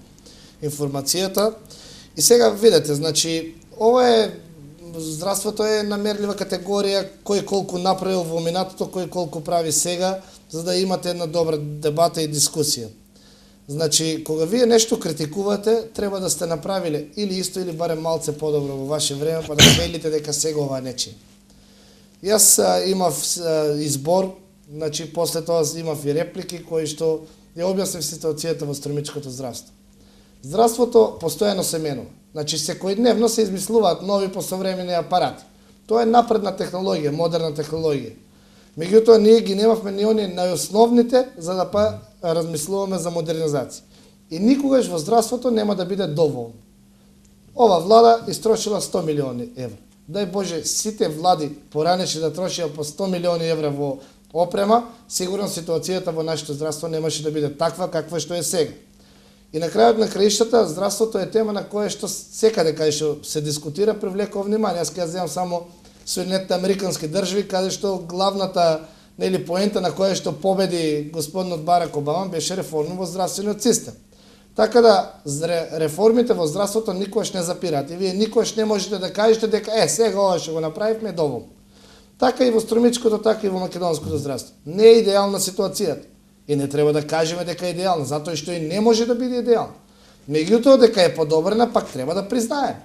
информацијата. И сега видите, значи, здравството е намерлива категорија, кој колку направил во минатото, кој колку прави сега, за да имате една добра дебата и дискусија. Значи, кога вие нешто критикувате, треба да сте направиле или исто или барем малце подобро во ваше време, па да велите дека сега ова нечи. Јас имав избор, значи после тоа имав и реплики кои што ја објаснив ситуацијата во Струмичкото здравство. Здравството постојано се менува. Значи секојдневно се измислуваат нови посовремени апарати. Тоа е напредна технологија, модерна технологија. Меѓутоа ние ги немавме ни оние најосновните за да размислуваме за модернизација. И никогаш во здравството нема да биде доволно. Ова влада истрошила 100 милиони евра. Дај Боже, сите влади поранеше да трошија по 100 милиони евра во опрема, сигурно ситуацијата во нашето здравство немаше да биде таква каква што е сега. И на крајот на краиштата, здравството е тема на која што секаде каде што се дискутира привлекува внимание. Јас ќе земам само Соединетите американски држави, каде што главната поента на која што победи господинот Барак Обама беше реформа во здравствениот систем. Така да, реформите во здравството никогаш не запираат и вие никогаш не можете да кажете дека сега ова што го направивме доволно. Така и во Струмичкото, така и во македонското здравство. Не е идеална ситуацијата и не треба да кажеме дека е идеална, затоа што и не може да биде идеална. Меѓутоа дека е подобрена, пак треба да признаеме.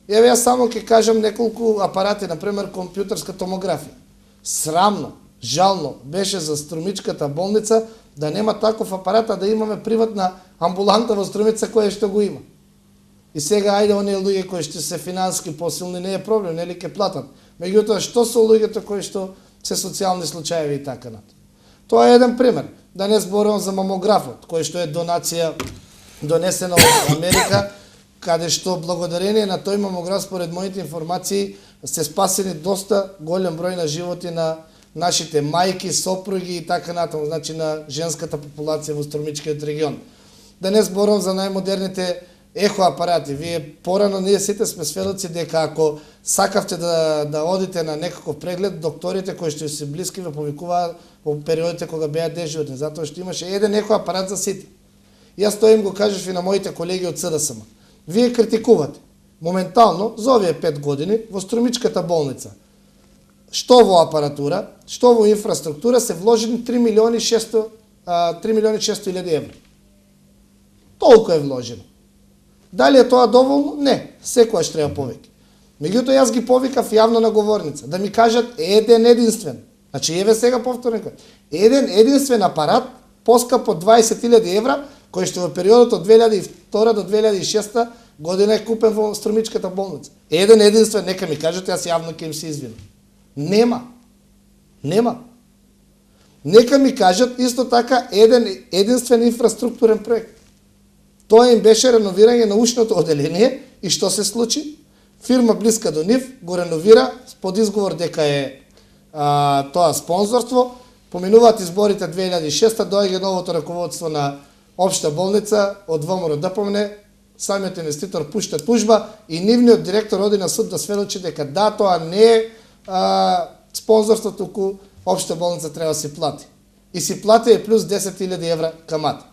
Еве јас само ќе кажам неколку апарати, например компјутерска томографија. Срамно, жално беше за Струмичката болница да нема таков апарат, а да имаме приватна амбуланта во Струмица која што го има. И сега ајде оние луѓе кои што се финансиски посилни не е проблем, нели ќе платат. Меѓутоа што со луѓето кои што се социјални случаеви и така натаму. Тоа е еден пример. Да не зборувам за мамографот, кој што е донација донесена од Америка, каде што благодарение на тој мамограф според моите информации се спасени доста голем број на животи на нашите мајки, сопруги и така натаму, значи на женската популација во Струмичкиот регион. Да не зборувам за најмодерните ехоапарати. Вие порано ние сите сме сведоци дека ако сакавте да одите на некаков преглед, докторите кои што се блиски ве повикуваат во периодите кога беа дежурни, затоа што имаше еден ехоапарат за сите. Јас тоа им го кажав и на моите колеги од СДСМ. Вие критикувате. Моментално, за овие 5 години, во Струмичката болница, што во апаратура, што во инфраструктура се вложени 3 милиони 600 илјади евра. Толку е вложено. Дали е тоа доволно? Не, секојаш треба повеќе. Меѓутоа јас ги повикав јавно на говорница да ми кажат еден единствен. Значи еве сега повторно еден единствен апарат поскапо 20.000 евра, кој што во периодот од 2002 до 2006 година е купен во Струмичката болница. Еден единствен, нека ми кажат, јас јавно ќе им се извинам. Нема. Нема. Нека ми кажат исто така еден единствен инфраструктурен проект. Тоа им беше реновирање на ушното оделение и што се случи? Фирма блиска до нив го реновира под изговор дека е тоа спонзорство. Поминуваат изборите 2006, доаѓа новото раководство на Општа болница од ВМРО ДПМН, самиот инвеститор пушта тужба и нивниот директор оди на суд да сведочи дека да, тоа не е спонзорство, туку Општа болница треба да си плати. И си плати е плюс 10.000 евра камата.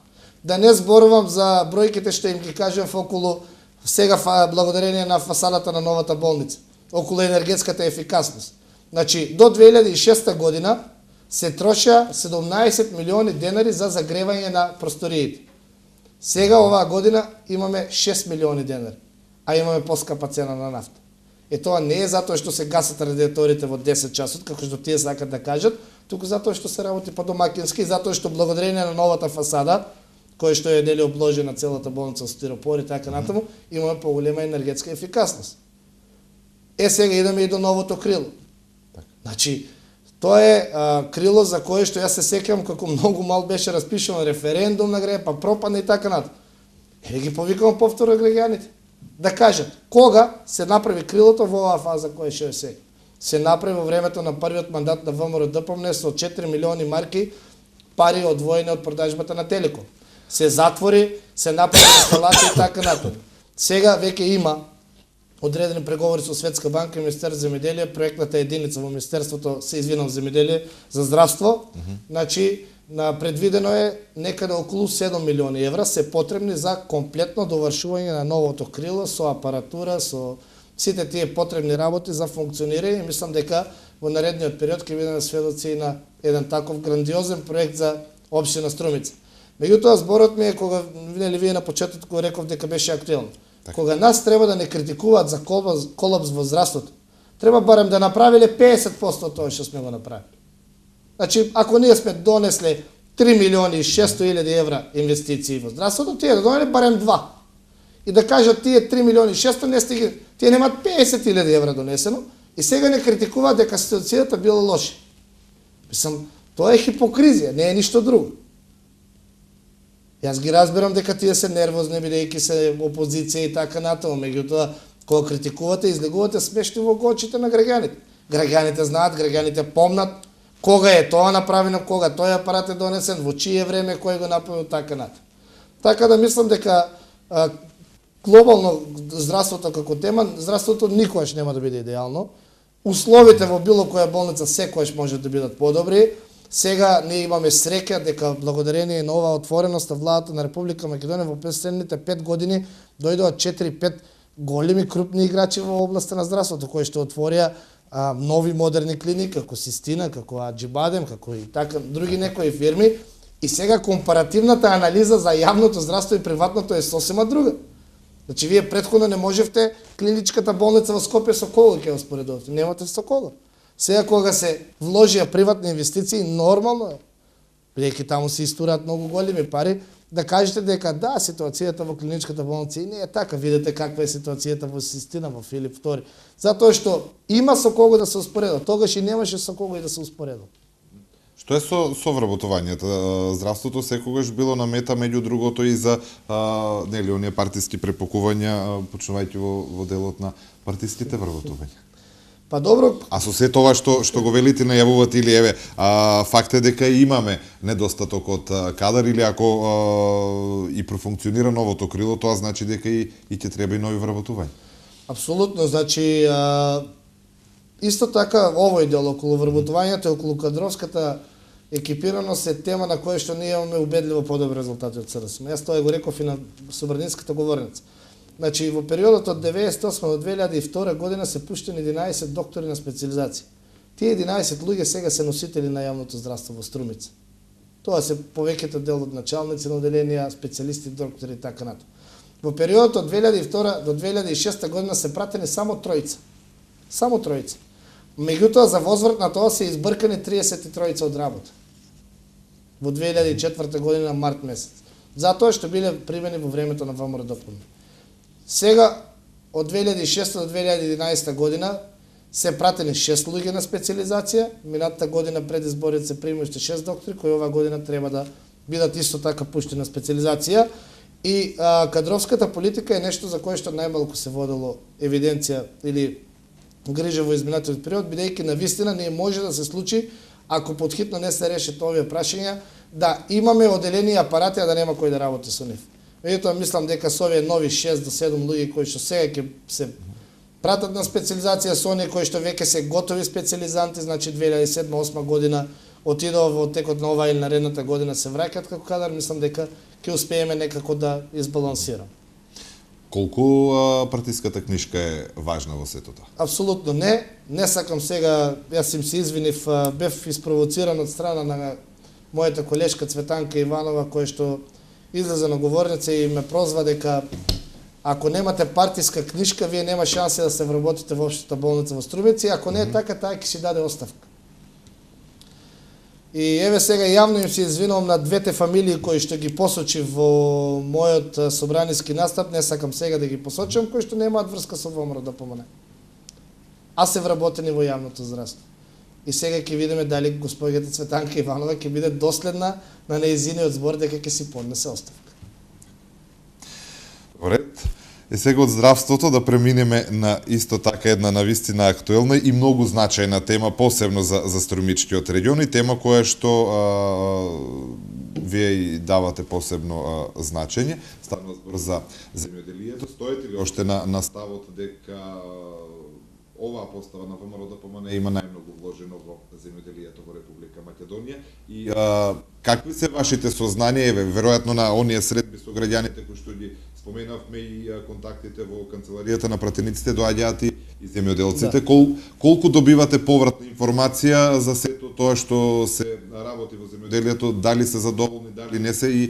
Да не зборувам за бројките што им ги кажам околу сега благодарение на фасадата на новата болница, околу енергетската ефикасност. Значи, до 2006 година се трошеа 17 милиони денари за загревање на просториите. Сега оваа година имаме 6 милиони денари, а имаме поскапа цена на нафта. Е тоа не е затоа што се гасат радиаторите во 10 часот, како што тие сакат да кажат, туку затоа што се работи по-домакински, затоа што благодарение на новата фасада, која што е дели обложена целата болница со стиропор и така натаму, имаме поголема енергетска ефикасност. Е, сега идеме и до новото крило. Значи, тоа е крило за кое што јас се сеќавам како многу мал беше распишан референдум на граѓаните, па пропадна и така натаму. Е, ги повикам повторно граѓаните да кажат кога се направи крилото во оваа фаза која што е сега. Се направи во времето на првиот мандат на ВМРО ДПМН со 4 милиони марки пари одвоени од продажбата на Телеком. Се затвори, се направи инсталација и така натаму. Сега веќе има одредени преговори со Светска банка и Министерство за земјоделие, проектната единица во Министерството, се извинам, земјоделие за здравство. Значи, предвидено е некаде околу 7 милиони евра се потребни за комплетно довршување на новото крило со апаратура, со сите тие потребни работи за функционирање и мислам дека во наредниот период ќе бидеме сведоци на еден таков грандиозен проект за општина Струмица. Меѓутоа зборот ми е кога вие на почетокот кога реков дека беше актуелно. Кога нас треба да не критикуваат за колапс во здравството, треба барем да направиле 50% од тоа што сме го направили. Значи, ако ние сме донесле 3 милиони и 600 илјади евра инвестиции во здравството, тие да донеле барем 2. И да кажат тие 3 милиони и 600 не стиги, тие немат 50 илјади евра донесено и сега не критикуваат дека ситуацијата била лоша. Мислам, тоа е хипокризија, не е ништо друго. Јас ги разбирам дека тие се нервозни бидејќи се опозиција и така натаму, меѓутоа кога критикувате, излегувате смешни во очите на граѓаните. Граѓаните знаат, граѓаните помнат кога е тоа направено, кога тој апарат е донесен, во чие време, кој го направил така натаму. Така да мислам дека глобално здравството како тема, здравството никогаш нема да биде идеално. Условите во било која болница секогаш може да бидат подобри. Сега ние имаме среќа дека благодарение на оваа отвореност на владата на Република Македонија во последните 5 години дојдоа 4-5 големи крупни играчи во областа на здравството кои што отворија нови модерни клиники како Систина, како Аџибадем, како и така други некои фирми и сега компаративната анализа за јавното здравство и приватното е сосема друга. Значи вие претходно не можевте клиничката болница во Скопје со кого ќе го споредувате, немате со кого. Сега кога се вложија приватни инвестиции, нормално е, бидејќи таму се истураат многу големи пари, да кажете дека да, ситуацијата во клиничката болница не е така, видете каква е ситуацијата во Систина, во Филип II. Затоа што има со кого да се успоредува, тогаш и немаше со кого и да се успоредува.
Што е со вработувањето? Здравството секогаш било на мета меѓу другото и за нели оние партиски препокувања, почнувајќи во делот на партиските вработувања.
Па добро.
А со се тоа што го велите најавувате или еве, факт е дека имаме недостаток од кадар или ако и профункционира новото крило, тоа значи дека и ќе треба и нови вработувања.
Апсолутно, значи исто така овој дел околу вработувањето, околу кадровската екипираност е тема на која што ние имаме убедливо подобри резултати од СДСМ. Јас тоа го реков и на собраницката говорница. Значи, во периодот од 1998 до 2002 година се пуштени 11 доктори на специализација. Тие 11 луѓе сега се носители на јавното здравство во Струмица. Тоа се повеќето дел од началници на оделенија, специјалисти, доктори и така натаму. Во периодот од 2002 до 2006 година се пратени само тројца. Само тројца. Меѓутоа, за возврат на тоа се избркани 33 од работа. Во 2004 година март месец. Затоа што биле примени во времето на ВМРО ДПМН. Сега од 2006 до 2011 година се пратени 6 луѓе на специализација, минатата година пред изборите се прими уште 6 доктори кои оваа година треба да бидат исто така пуштени на специализација. И кадровската политика е нешто за кое што најмалку се водело евиденција или грижа во изминатиот период, бидејќи навистина не може да се случи ако подхитно не се решат овие прашања, да имаме оделени апарати, а да нема кој да работи со нив. Меѓутоа мислам дека со овие нови 6 до 7 луѓе кои што сега ќе се пратат на специализација, со оние кои што веќе се готови специализанти, значи 2007-2008 година отидоа во текот на оваа или наредната година се враќаат како кадар, мислам дека ќе успееме некако да избалансираме.
Колку партиската книшка е важна во сето тоа?
Апсолутно не. Не сакам сега, јас им се извинив, бев испровоциран од страна на мојата колешка Цветанка Иванова, која што излезе на говорница и ме прозва дека ако немате партиска книшка, вие нема шанси да се вработите во општата болница во Струмица, и ако не е така, таа ќе си даде оставка. И еве сега јавно им се извинувам на двете фамилии кои што ги посочи во мојот собраниски настап, не сакам сега да ги посочам, кои што немаат врска со ВМРО да помане. А се вработени во јавното здравство. И сега ќе видиме дали госпоѓата Цветанка Иванова ќе биде доследна на нејзиниот збор дека ќе си поднесе оставка.
Ред. И сега од здравството да преминеме на исто така една навистина актуелна и многу значајна тема, посебно за Струмичкиот регион, и тема која што вие и давате посебно значење. Станува збор за земјоделието. Стоите ли още на ставот дека оваа постава на ВМРО да помане има најмногу вложено во земјоделието во Република Македонија, и какви се вашите сознанија, веројатно на оние средби со граѓаните кои што ги споменавме и контактите во канцеларијата на пратениците, доаѓаат и земјоделците. Да. Колку добивате повратна информација за сето тоа што се работи во земјоделието, дали се задоволни, дали не се, и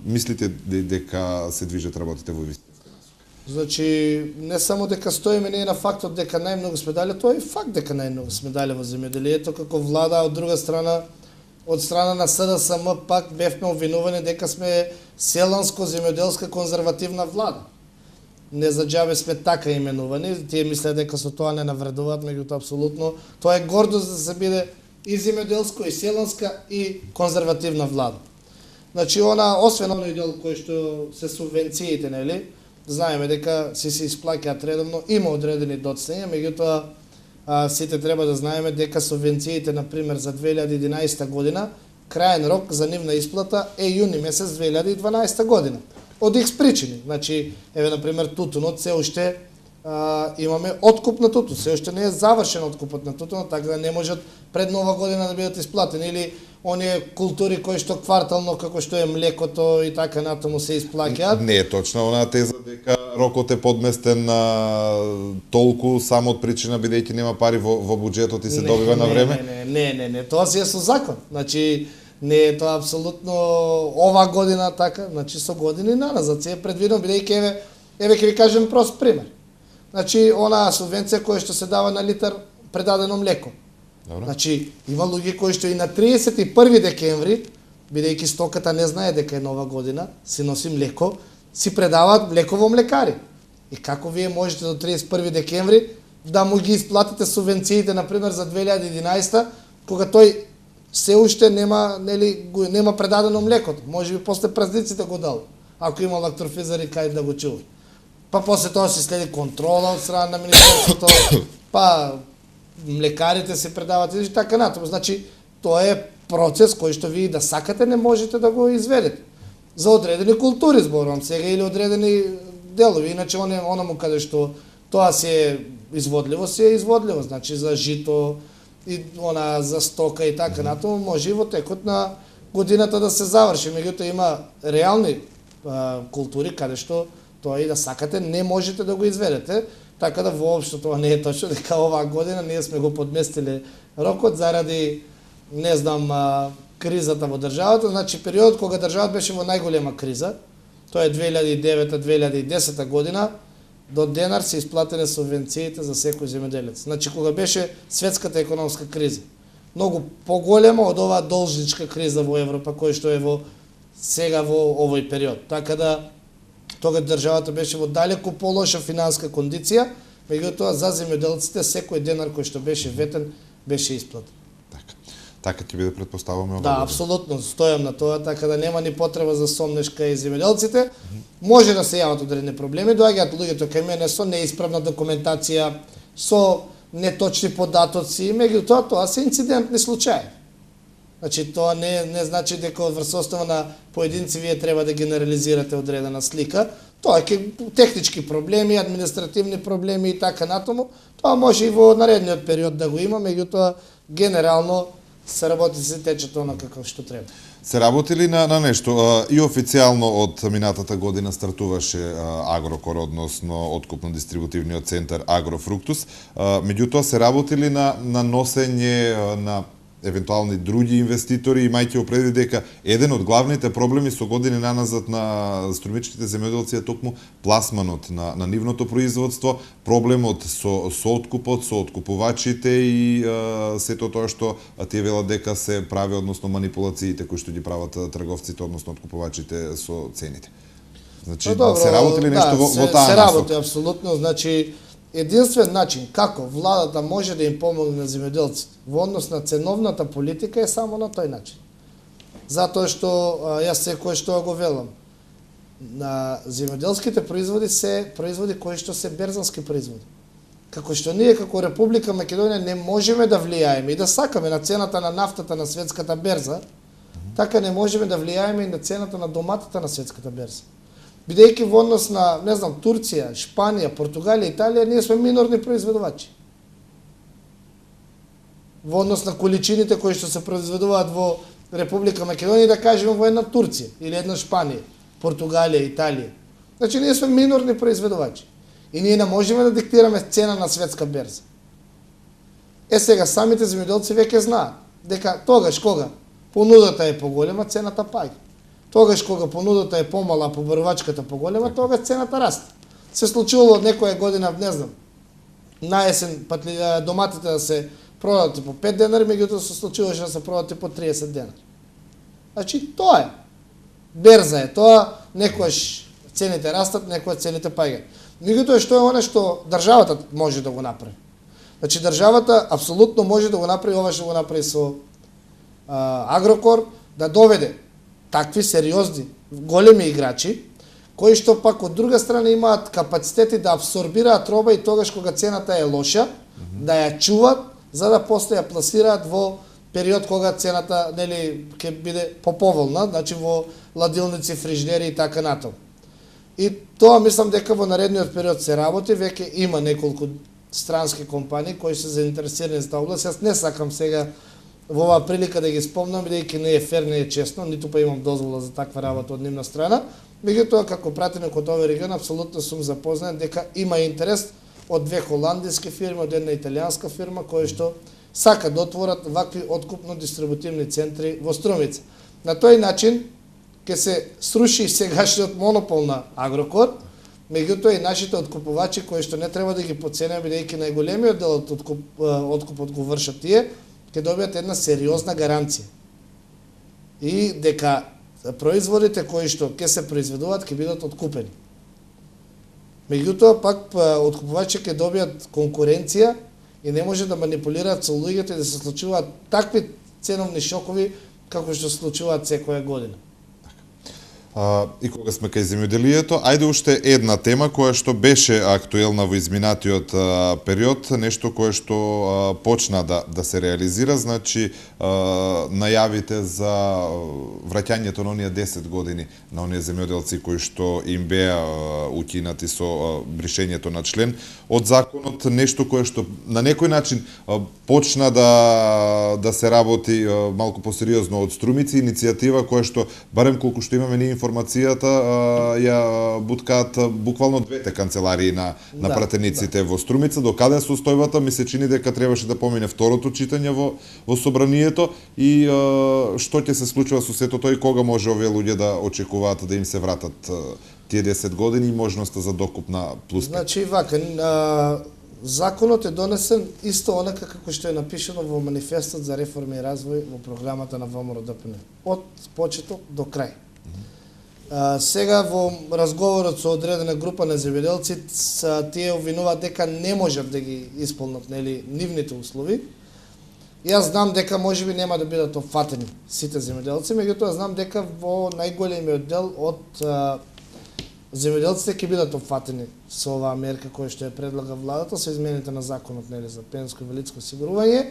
мислите дека се движат работите во вистинска насока?
Значи, не само дека стоиме ние на фактот дека најмногу сме дали, тоа е факт дека најмногу сме дали во земјоделието како влада, од друга страна, од страна на СДСМ пак бевме обвинувани дека сме селанско-земјоделска конзервативна влада. Не за џабе сме така именувани, тие мислеат дека со тоа не навредуваат, меѓутоа апсолутно тоа е гордост да се биде и земјоделско, и селанска, и конзервативна влада. Значи, освен оној дел кој што се субвенциите, нели, знаеме дека се исплаќаат редовно, има одредени доцнења, меѓутоа сите треба да знаеме дека субвенциите, например, за 2011 година, крајен рок за нивна исплата е јуни месец 2012 година. Од X причини. Значи, еве, например, тутунот се уште имаме откуп на тутун, се уште не е завршен откупот на тутунот, така да не можат пред нова година да бидат исплатени, или оние култури кои што квартално, како што е млекото и така натаму се исплаќаат.
Не е точна онаа теза дека рокот е подместен на толку само од причина бидејќи нема пари во буџетот и се добива на време.
Не, тоа си е со закон. Значи, не е тоа апсолутно ова година така, значи со години наназад се е предвидено, бидејќи еве ќе ви кажем прост пример. Значи, онаа субвенција која што се дава на литар предадено млеко.
Добро.
Значи, има луѓе кои што и на 31 декември, бидејќи стоката не знае дека е нова година, си носи млеко, си предаваат млеко во млекари. И како вие можете до 31 декември да му ги исплатите субвенциите, например, за 2011, кога тој се уште нема предадено млекото. Може би после празниците го дал, ако има лактрофизари кај да го чува. Па после тоа се следи контрола од страна на министерството, па млекарите се предават и така натаму. Значи, тоа е процес кој што вие да сакате не можете да го изведете. За одредени култури зборувам сега, или одредени делови, иначе онаму каде што тоа се е изводливо, значи за жито и за стока и така натаму, може и во текот на годината да се заврши. Меѓутоа има реални култури каде што тоа и да сакате не можете да го изведете, така да воопшто тоа не е точно дека оваа година ние сме го подместиле рокот заради кризата во државата. Значи, периодот кога државата беше во најголема криза, тоа е 2009-2010 година, до денар се исплатени субвенциите за секој земјоделец. Значи, кога беше светската економска криза, многу поголема од оваа должничка криза во Европа, која што е сега во овој период. Така да, Тога државата беше во далеку полоша финанска кондиција, меѓутоа за земјоделците секој денар кој што беше ветен беше исплатен.
Така ќе биде, предпоставуваме,
Да, апсолутно, стојам на тоа, така да нема ни потреба за сомнешка и земјоделците. Може да се јават одредени проблеми, доаѓаат луѓето кај мене со неисправна документација, со неточни податоци, меѓутоа тоа се инцидентни случаи. Значи тоа не значи дека врз основа на поединци вие треба да генерализирате одредена слика. Тоа е технички проблеми, административни проблеми и така натаму. Тоа може и во наредниот период да го има, меѓутоа генерално се работи, се тече тоа на каков што треба.
Се работи ли на нешто? И официјално од минатата година стартуваше Агрокор, односно откупно-дистрибутивниот центар Агрофруктус. Меѓутоа се работи ли на носење на евентуални други инвеститори, имајќи предвид дека еден од главните проблеми со години наназад на струмичките земјоделци е токму пласманот на нивното производство, проблемот со откупот, со откупувачите и сето тоа што тие велат дека се прави, односно манипулациите кои што ги прават трговците, односно откупувачите со цените. Значи, се работи ли нешто во таа насока?
Се работи, апсолутно. Значи, единствен начин како владата може да им помогне на земјоделците во однос на ценовната политика е само на тој начин. Затоа што јас секој што го велам, на земјоделските производи се производи кои што се берзански производи. Како што ние како Република Македонија не можеме да влијаеме и да сакаме на цената на нафтата на светската берза, така не можеме да влијаеме и на цената на доматата на светската берза. Бидејќи во однос на, не знам, Турција, Шпанија, Португалија, Италија, ние сме минорни производувачи. Во однос на количините кои што се произведуваат во Република Македонија, да кажеме во една Турција или една Шпанија, Португалија, Италија. Значи ние сме минорни производувачи и ние не можеме да диктираме цена на светска берза. Сега самите земјоделци веќе знаат дека тогаш кога понудата е поголема, цената паѓа. Тогаш кога понудата е помала, а побарувачката поголема, тогаш цената расте. Се случило од некоја година, не знам, на есен доматите да се продати по 5 денари, меѓутоа се случило да се продати по 30 денари. Значи тоа е. Берза е тоа, некојаш цените растат, некојаш цените паѓаат. Меѓутоа што е она што државата може да го направи. Значи државата апсолутно може да го направи ова што го направи со Агрокор, да доведе такви сериозни, големи играчи, кои што пак од друга страна имаат капацитети да абсорбираат роба и тогаш кога цената е лоша, да ја чуваат, за да после ја пласираат во период кога цената нели ќе биде поповолна, значи во ладилници, фриждери и така натаму. И тоа мислам дека во наредниот период се работи, веќе има неколку странски компании кои се заинтересирани за таа област. Јас не сакам сега во оваа прилика да ги спомнам, бидејќи не е фер, не е честно, ниту па имам дозвола за таква работа од нивна страна. Меѓутоа, како пратеник од овој регион, апсолутно сум запознат дека има интерес од две холандиски фирми, од една италијанска фирма, кои што сака да отворат вакви откупно-дистрибутивни центри во Струмица. На тој начин ќе се сруши сегашниот монопол на Агрокор, меѓутоа и нашите откупувачи кои што не треба да ги потценеме, бидејќи најголемиот дел од откупот го вршат тие, ќе добијат една сериозна гаранција. И дека производите кои што ќе се произведуваат ќе бидат откупени. Меѓутоа пак откупувачи ќе добијат конкуренција и не може да манипулираат со луѓето и да се случуваат такви ценовни шокови како што се случуваат секоја година.
И кога сме кај земјоделието, ајде уште една тема која што беше актуелна во изминатиот период, нешто кое што почна да се реализира, значи најавите за враќањето на оние 10 години на оние земјоделци кои што им беа укинати со бришењето на член од законот, нешто кое што на некој начин почна да се работи малку посериозно од Струмици, иницијатива која што барем колку што имаме ние информацијата ја буткаат буквално двете канцеларии на пратениците во Струмица. До каде состојбата ми се чини дека требаше да помине второто читање во собранието и што ќе се случува со сето тоа и кога може овие луѓе да очекуваат да им се вратат тие 10 години и можноста за докуп на плюс 5.
Значи вака, законот е донесен исто онака како што е напишано во манифестот за реформа и развој во програмата на ВМРО ДПМН. Од почеток до крај. Сега во разговорот со одредена група на земјоделци, тие обвинуваат дека не можат да ги исполнат нивните услови. Јас знам дека можеби нема да бидат опфатени сите земјоделци, меѓутоа знам дека во најголемиот дел од земјоделците ќе бидат опфатени со оваа мерка која што ја предлага владата со измените на законот за пенсиско и инвалидско осигурување.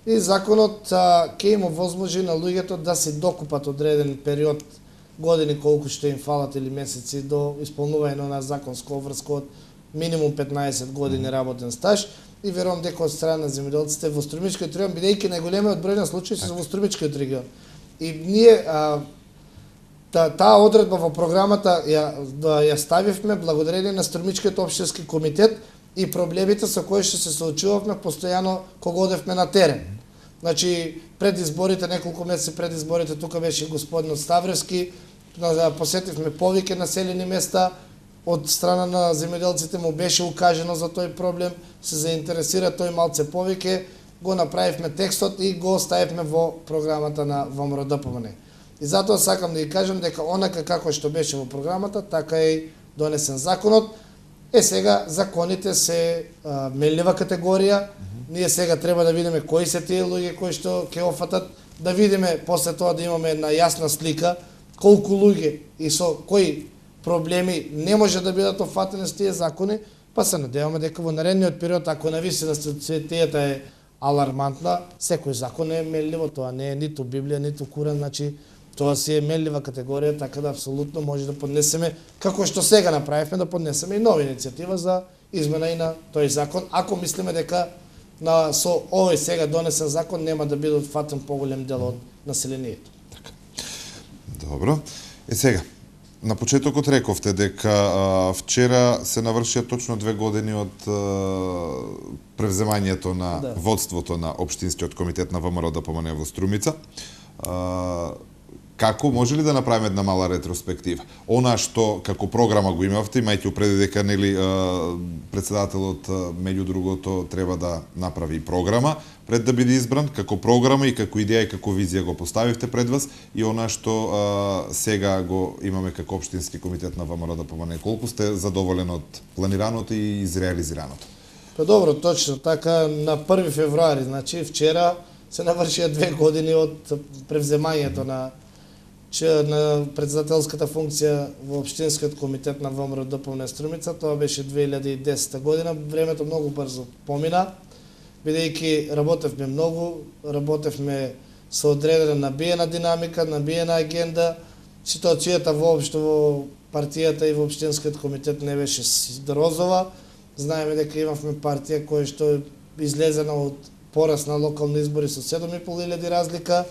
И законот ќе им овозможи на луѓето да си докупат одреден период, години колку што им фалат или месеци до исполнување на онаа законска обврска од минимум 15 години работен стаж. И верувам дека од страна на земјоделците во Струмичкиот регион, бидејќи најголемиот број на случаи се во Струмичкиот регион. И ние таа одредба во програмата ја ставивме благодарение на Струмичкиот општински комитет и проблемите со кои што се соочувавме постојано кога одевме на терен. Значи, пред изборите, неколку месеци пред изборите, тука беше господин Ставревски, посетивме повеќе населени места, од страна на земјоделците му беше укажено за тој проблем, се заинтересира тој малце повеќе, го направивме текстот и го оставивме во програмата на ВМРО-ДПМН. И затоа сакам да ги кажам дека онака како што беше во програмата, така и донесен законот. Сега законите се меллива категорија. Ние сега треба да видиме кои се тие луѓе кои што ќе офатат, да видиме после тоа да имаме една јасна слика колку луѓе и со кои проблеми не може да бидат офатени с тие закони, па се надеваме дека во наредниот период, ако навистина ситуацијата е алармантна, секој закон е мелливо, тоа не е ниту Библија, ниту Куран, значи тоа си е меллива категорија, така да апсолутно може да поднесеме, како што сега направивме, да поднесеме и нова иницијатива за измена и на тој закон, ако мислиме дека со овој сега донесен закон нема да биде отфатен поголем дел од населението.
Така. Добро. Сега, на почетокот рековте дека вчера се навршија точно 2 години од превземањето на водството на Општинскиот комитет на ВМРО-ДПМН во Струмица. Како може ли да направиме една мала ретроспектива? Она што како програма го имавте, имајќи упреди дека председателот меѓу другото треба да направи програма пред да биде избран, како програма и како идеја и како визија го поставивте пред вас, и она што сега го имаме како Општински комитет на ВМРО-ДПМН. Колку сте задоволен од планираното и изреализираното?
Па добро, точно така, на 1 февруари, значи вчера се навршија 2 години од превземањето на председателската функција во Општинскиот комитет на ВМРО-ДПМН Струмица. Тоа беше 2010 година. Времето многу брзо помина, бидејќи работевме многу, работевме со одредена набиена динамика, набиена агенда. Ситуацијата воопшто во партијата и во Општинскиот комитет не беше розова. Знаеме дека имавме партија која што излезена од пораз на локални избори со 7.500 разлика.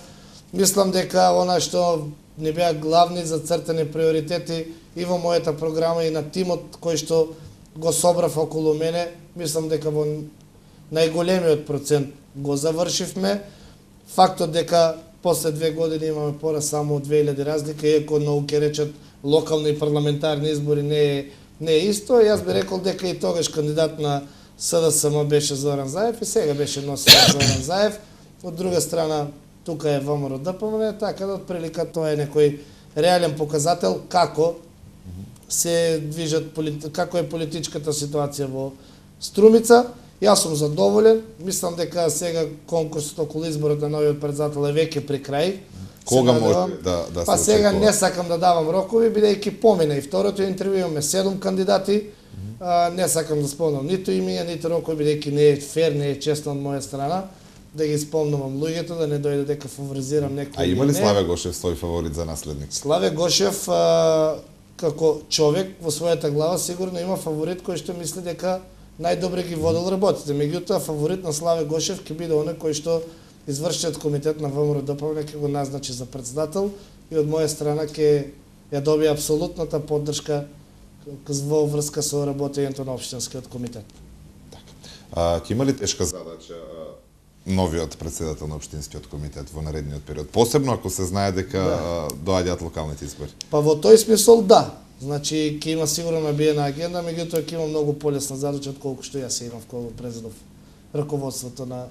Мислам дека она што не беа главни зацртани приоритети и во мојата програма и на тимот кој што го собрав околу мене, мислам дека во најголемиот процент го завршивме. Фактот дека после 2 години имаме пораз само од 2000 разлика, иако многу ќе речат локални и парламентарни избори не е исто, јас би рекол дека и тогаш кандидат на СДСМ беше Зоран Заев и сега беше носител Зоран Заев. Од друга страна, тука е ВМРО-ДПМН, така да отприлика тоа е некој реален показател како се движат, како е политичката ситуација во Струмица. Јас сум задоволен, мислам дека сега конкурсот околу изборот на новиот председател е веќе при крај.
Кога може да се
Па сега не сакам да давам рокови, бидејќи помина и второто интервју, имаме 7 кандидати. Не сакам да спомнам ниту имења, ниту рокови, бидејќи не е фер, не е честно од моја страна да ги спомнувам луѓето, да не дојде дека фаворизирам некој.
А има ли Славе Гошев свој фаворит за наследник?
Славе Гошев како човек во својата глава сигурно има фаворит кој што мисли дека најдобре ги водел работите. Меѓутоа фаворит на Славе Гошев ќе биде оној кој што извршниот комитет на ВМРО-ДПМН ќе го назначи за председател и од моја страна ќе ја добие апсолутната поддршка во врска со работењето на Општинскиот комитет.
Така. Ќе има ли тешка задача новиот председател на Општинскиот комитет во наредниот период, посебно ако се знае дека доаѓаат локалните избори?
Па во тој смисол да. Значи ќе има сигурно набиена агенда, меѓутоа ќе има многу полесна задача отколку што јас имав кога председав раководството на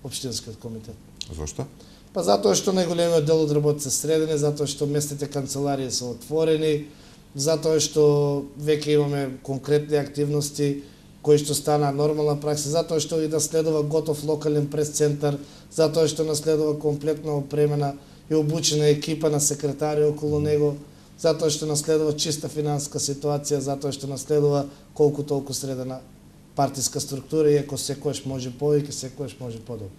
Општинскиот комитет.
Зошто?
Па затоа што најголемиот дел од работите се средени, затоа што местните канцеларии се отворени, затоа што веќе имаме конкретни активности кои што стана нормална пракса, затоа што и да следува готов локален прес-центар, затоа што наследува комплетно опремена и обучена екипа на секретари околу него, затоа што наследува чиста финансиска ситуација, затоа што наследува колку толку средена партиска структура, иако секојаш може повеќе, секојаш може подобро.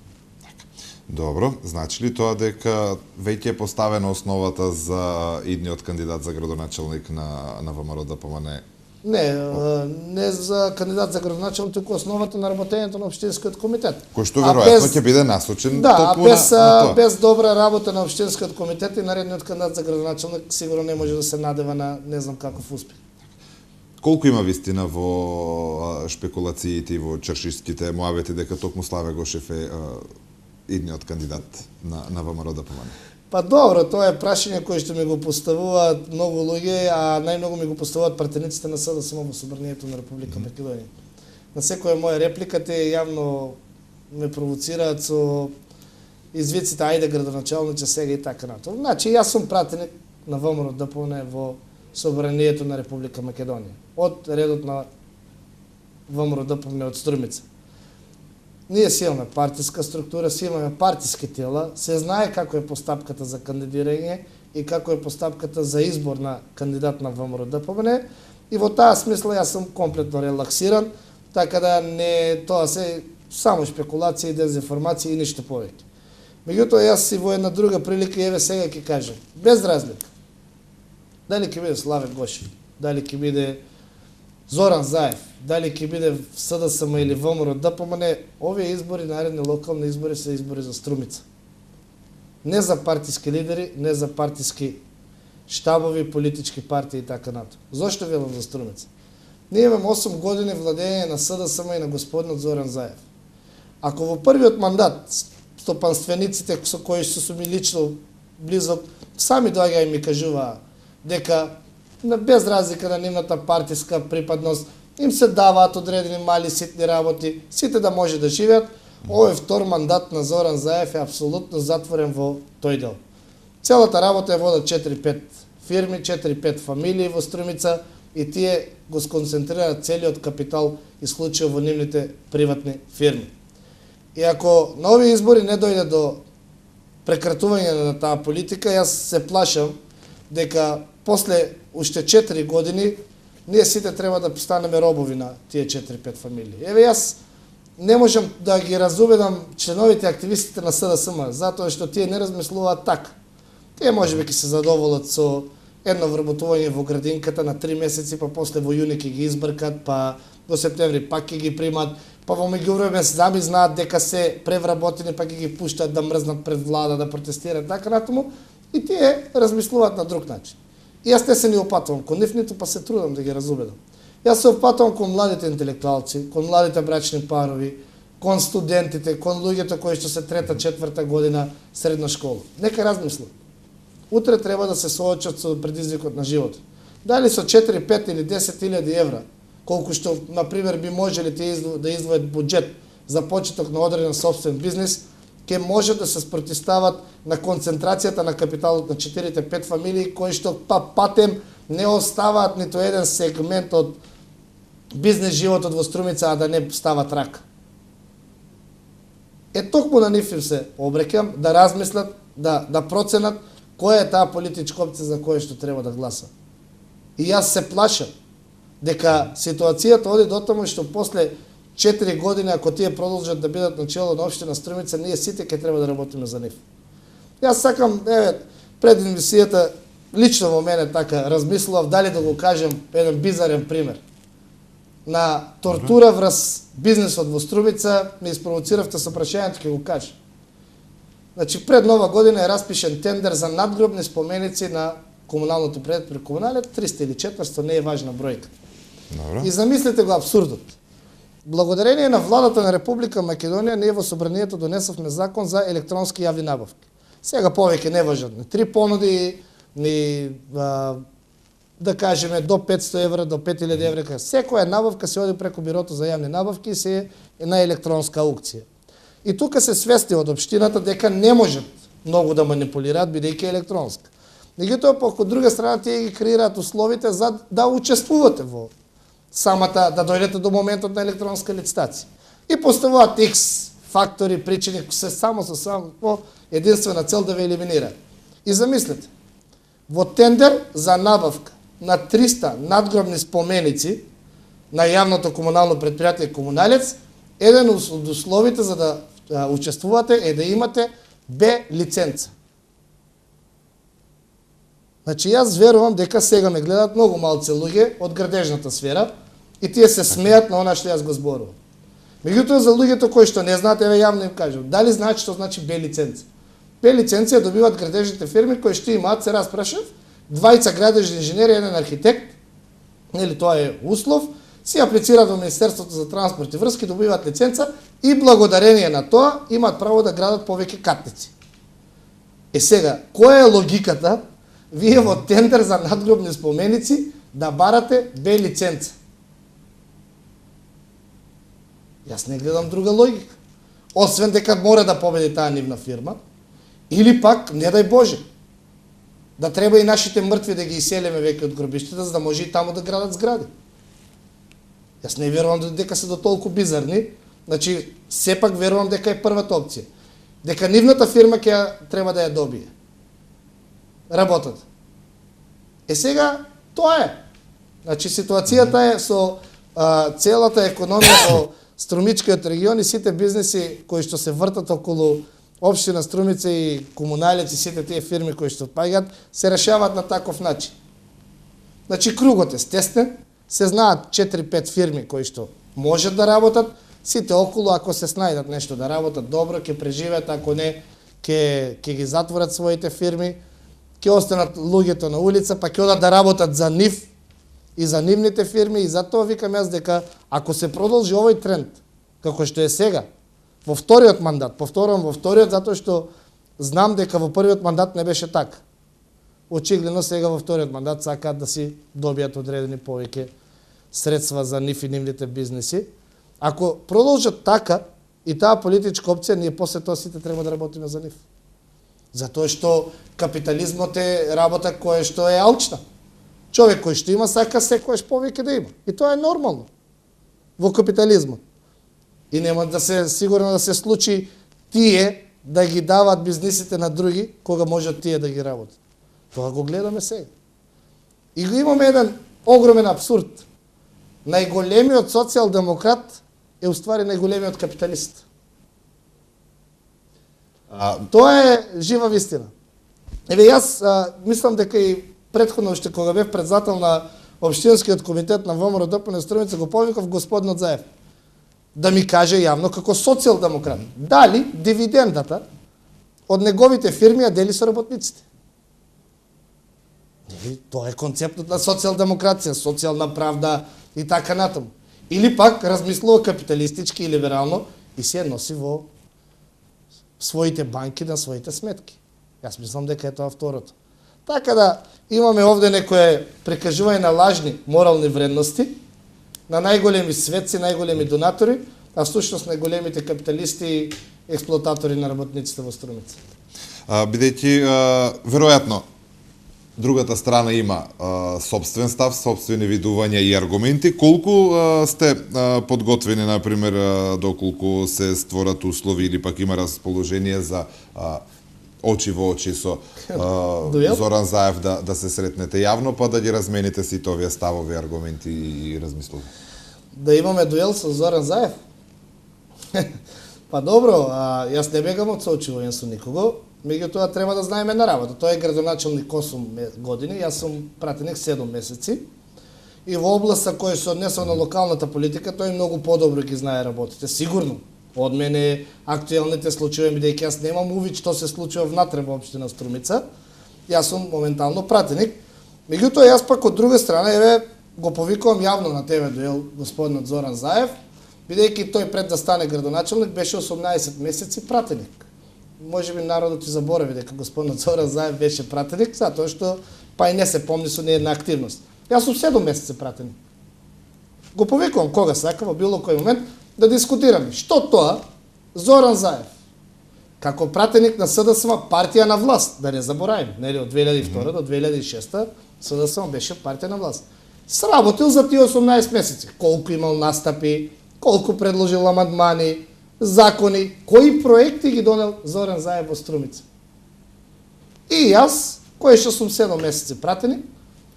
Добро, значи ли тоа дека веќе е поставена основата за идниот кандидат за градоначелник на ВМРО ДПМН?
Не за кандидат за градоначелник, туку основата на работењето на општинскиот комитет.
Кој што веројатно ќе биде насочен токму на тоа.
Без добра работа на општинскиот комитет и наредниот кандидат за градоначелник сигурно не може да се надева на не знам каков успех.
Колку има вистина во шпекулациите и во чаршишките муавети дека токму Славе Гошев е идниот кандидат на ВМРО ДПМН?
Па добро, тоа е прашање кое што ми го поставуваат многу луѓе, а најмногу ми го поставуваат пратениците на СДСМ во Собранието на Република Македонија. На секоја моја реплика те јавно ме провоцираат со извиците ајде градоначалниче сега и така натаму. Значи јас сум пратеник на ВМРО ДПМН во Собранието на Република Македонија од редот на ВМРО ДПМН од Струмица. Ние си имаме партиска структура, си имаме партиски тела, се знае како е постапката за кандидирање и како е постапката за избор на кандидат на ВМРО ДПМН и во таа смисла јас сум комплетно релаксиран, така да не тоа се само шпекулации, дезинформации и ништо повеќе. Меѓутоа јас си во една друга прилика еве сега ќе кажам, без разлика. Дали ќе биде Славе Гошев, дали ќе биде Зоран Заев, дали ќе биде СДСМ или ВМРО ДПМН, овие избори, наредни локални избори, се избори за Струмица. Не за партиски лидери, не за партиски штабови, политички партии и така натаму. Зошто велам за Струмица? Ние имаме 8 години владење на СДСМ и на господинот Зоран Заев. Ако во првиот мандат стопанствениците со кои што сум и лично близок, сами доаѓаа и ми кажуваа дека без разлика на нивната партиска припадност, им се даваат одредени мали ситни работи, сите да може да живеат. Овој втор мандат на Зоран Заев е апсолутно затворен во тој дел. Целата работа ја водат 4-5 фирми, 4-5 фамилии во Струмица и тие го сконцентрираат целиот капитал исклучиво во нивните приватни фирми. И ако на овие избори не дојде до прекратување на таа политика, јас се плашам дека после уште 4 години ние сите треба да станеме робови на тие 4-5 фамилии. Еве јас не можам да ги разубедам членовите активистите на СДСМ, затоа што тие не размислуваат така. Тие можеби ќе се задоволат со едно вработување во градинката на 3 месеци, па после во јуни ќе ги избркат, па до септември пак ќе ги примат, па во меѓувреме сами знаат дека се превработени, па ќе ги пуштат да мрзнат пред влада, да протестираат така натаму, и тие размислуваат на друг начин. И јас не се ни опатувам кон нив, ниту па се трудам да ги разубедам. Јас се опатувам кон младите интелектуалци, кон младите брачни парови, кон студентите, кон луѓето кои што се трета, четврта година средна школа. Нека размислат. Утре треба да се соочат со предизвикот на животот. Дали со 4, 5 или 10.000 евра, колку што, например, би можели да издвојат буџет за почеток на одреден собствен бизнес, ќе може да се спротивстават на концентрацијата на капиталот на 4-5 фамилии, кои што патем не оставаат ниту еден сегмент од бизнес животот во Струмица, а да не стават рака. Токму на нив им се обрекам да размислат, да проценат која е таа политичка опција за која што треба да гласа. И јас се плашам дека ситуацијата оди до таму што после 4 години, ако тие продолжат да бидат начело на општина Струмица, ние сите ќе треба да работиме за нив. Јас сакам, пред емисијата, лично во мене така размислував дали да го кажем еден бизарен пример. На тортура врз бизнесот во Струмица ме испровоциравте со прашањето, ќе го кажам. Значи, пред Нова година е распишен тендер за надгробни споменици на комуналното предпријатие Комуналет, 300 или 400, не е важна бројка.
Добро.
И замислете го абсурдот. Благодарение на владата на Република Македонија, ние во Собранието донесовме закон за електронски јавни набавки. Сега повеќе не важат ни 3 понуди, ни да кажеме до 500 евра, до 5000 евра. Секоја набавка се оди преку бирото за јавни набавки и се е на електронска аукција. И тука се свести од општината дека не можат многу да манипулираат бидејќи е електронска. Меѓутоа, од друга страна, тие ги креираат условите за да учествувате во самата, да дојдете до моментот на електронска лицитација. И поставуваат X фактори, причини, се само единствена цел да ве елиминира. И замислете, во тендер за набавка на 300 надгробни споменици на јавното комунално предпријатие Комуналец, еден од условите за да учествувате е да имате Б лиценца. Значи, јас верувам дека сега ме гледат многу малце луѓе од градежната сфера и тие се смеат на она што јас го зборувам. Меѓутоа, за луѓето кои што не знаат, еве јавно им кажам, дали знаат што значи Б лиценца? Б лиценција добиваат градежните фирми кои што имаат, се распрашав, 20 градежни инженери, еден архитект, нели тоа е услов, си аплицираат во Министерството за транспорт и врски, добиваат лиценца и благодарение на тоа имаат право да градат повеќе катници. Сега, која е логиката вие во тендер за надгробни споменици да барате Б лиценца? Јас не гледам друга логика. Освен дека мора да победи таа нивна фирма, или пак, не дај Боже, да треба и нашите мртви да ги иселиме веќе од гробиштата, за да може и таму да градат згради. Јас не верувам дека се до толку бизарни, значи, сепак верувам дека е првата опција. Дека нивната фирма ќе треба да ја добие. Работата. Сега, тоа е. Значи, ситуацијата е со целата економија во Струмичкиот регион и сите бизнеси кои што се вртат околу општина Струмица и Комуналец и сите тие фирми кои што паѓаат, се решаваат на таков начин. Значи, кругот е стеснен, се знаат 4-5 фирми кои што можат да работат, сите околу, ако се снајдат нешто да работат добро, ќе преживеат, ако не, ќе ги затворат своите фирми, ќе останат луѓето на улица, па ќе одат да работат за нив и за нивните фирми, и затоа викам јас дека ако се продолжи овој тренд, како што е сега, во вториот мандат, повторувам во вториот, затоа што знам дека во првиот мандат не беше така. Очигледно сега во вториот мандат сакаат да си добијат одредени повеќе средства за нив и нивните бизнеси. Ако продолжат така и таа политичка опција, ние после тоа сите треба да работиме за нив. Затоа што капитализмот е работа која што е алчна. Човек кој што има сака секојаш повеќе да има. И тоа е нормално во капитализмот. И нема да се сигурно да се случи тие да ги дават бизнисите на други кога можат тие да ги работат. Тоа го гледаме сега. И го имаме еден огромен абсурд. Најголемиот социјалдемократ е уствари најголемиот капиталист. Тоа е жива вистина. Еве јас мислам дека и претходно уште кога бев председател на општинскиот комитет на ВМРО ДПМН Струмица го повикав господинот Заев да ми каже јавно како социјалдемократ дали дивидендата од неговите фирми ја дели со работниците. Тоа е концептот на социјалдемократија, социјална правда и така натаму. Или пак размислува капиталистички и либерално и се носи во своите банки на своите сметки. Јас мислам дека е тоа второто. Така да имаме овде некое прекажување на лажни морални вредности, на најголеми светци, најголеми донатори, а всушност најголемите капиталисти и експлоататори на работниците во Струмица.
Бидејќи веројатно другата страна има собствен став, собствени видувања и аргументи, колку сте подготвени, например, доколку се створат услови или пак има расположение за очи во очи со Зоран Заев да се сретнете јавно, па да ги размените сите овие ставови, аргументи и размислови?
Да имаме дуел со Зоран Заев? Па добро, јас не бегам од соочување со никого, меѓутоа треба да знаеме на работа. Тој е градоначелник 8 години, јас сум пратеник 7 месеци. И во областа која се однесува на локалната политика, тој многу подобро ги знае работите, сигурно. Од мене актуелните случаи, бидејќи јас немам увид што се случува внатре во општина Струмица, јас сум моментално пратеник. Меѓутоа, јас пак од друга страна, еве, го повикувам јавно на ТВ дуел господинот Зоран Заев, бидејќи тој пред да стане градоначелник беше 18 месеци пратеник. Може би народот и заборави дека господинот Зоран Заев беше пратеник, затоа што па и не се помни со нејна активност. Јас сум 7 месеци пратеник. Го повикувам кога сака во било кој момент да дискутираме што тоа Зоран Заев, како пратеник на СДСМ, партија на власт, да не заборавим, нели од 2002 до 2006 СДСМ беше партија на власт. Сработил за тие 18 месеци, колку имал настапи, колку предложил амандмани, закони, кои проекти ги донел Зоран Заев во Струмица. И јас, кој што сум 7 месеци пратеник,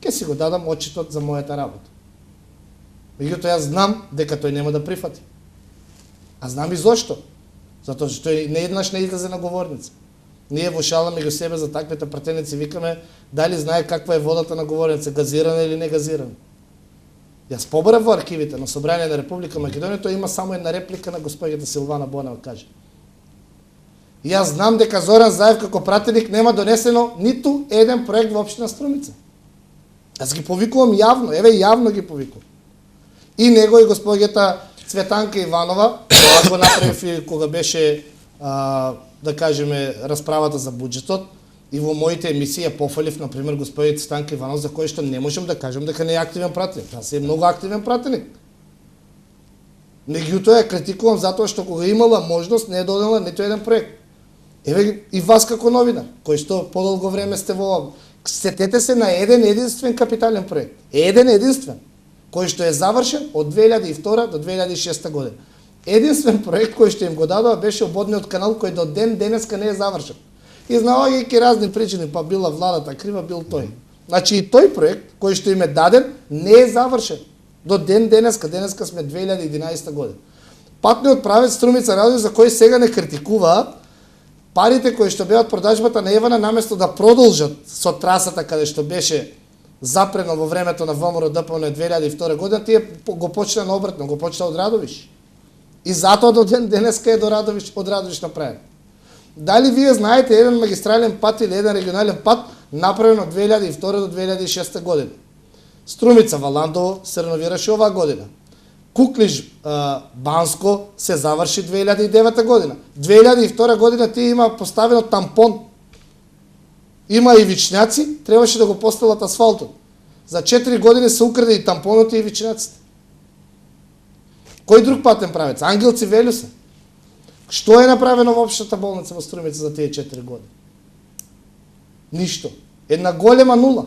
ќе си го дадам отчетот за мојата работа. Меѓутоа јас знам дека тој нема да прифати. А знам и зошто. Затоа што тој нееднаш не излезе на говорница. Ние во шала меѓу себе за таквите пратеници викаме дали знае каква е водата на говорница, газирана или не газирана. Јас побарав во архивите на Собрание на Република Македонија, тој има само една реплика на господјата Силвана Бонева, каже. Јас знам дека Зоран Заев како пратеник нема донесено ниту еден проект во општина Струмица. Јас ги повикувам јавно, еве јавно ги повикувам. И него и господјата Цветанка Иванова, тоа го направи кога беше, да кажеме, расправата за буџетот, и во моите емисии ја пофалив, например, господјата Цветанка Иванова, за кој што не можам да кажам дека не е активен пратеник. Таа е многу активен пратеник. Меѓутоа ја критикувам затоа што кога имала можност не е додела ниту еден проект. Еве и вас како новинар, кој што подолго време сте во, сетете се на еден единствен капитален проект. Еден единствен, кој што е завршен од 2002 до 2006 година. Единствен проект кој што им го дадоа беше ободниот канал кој до ден денеска не е завршен. Изнаоѓајќи разни причини, па била владата крива, бил тој. Значи и тој проект кој што им е даден не е завршен. До ден денеска сме 2011 година. Патниот правец Струмица Радио, за кој сега не критикува, парите кои што беа од продажбата на Евана, наместо да продолжат со трасата каде што беше запрено во времето на ВМРО ДПМН 2002 година, тие го почна на обратно, го почна од Радовиш. И затоа до ден денеска е до Радовиш, од Радовиш направен. Дали вие знаете еден магистрален пат или еден регионален пат направен од 2002 до 2006 година? Струмица Валандово се реновираше оваа година. Куклиш Банско се заврши 2009 година. 2002 година тие има поставено тампон. Има и вичњаци, требаше да го постелат асфалтот. За 4 години се украде и тампонот и вичњаците. Кој друг патен правец? Ангел Цивелюса. Што е направено во општата болница во Струмица за тие 4 години? Ништо. Една голема нула.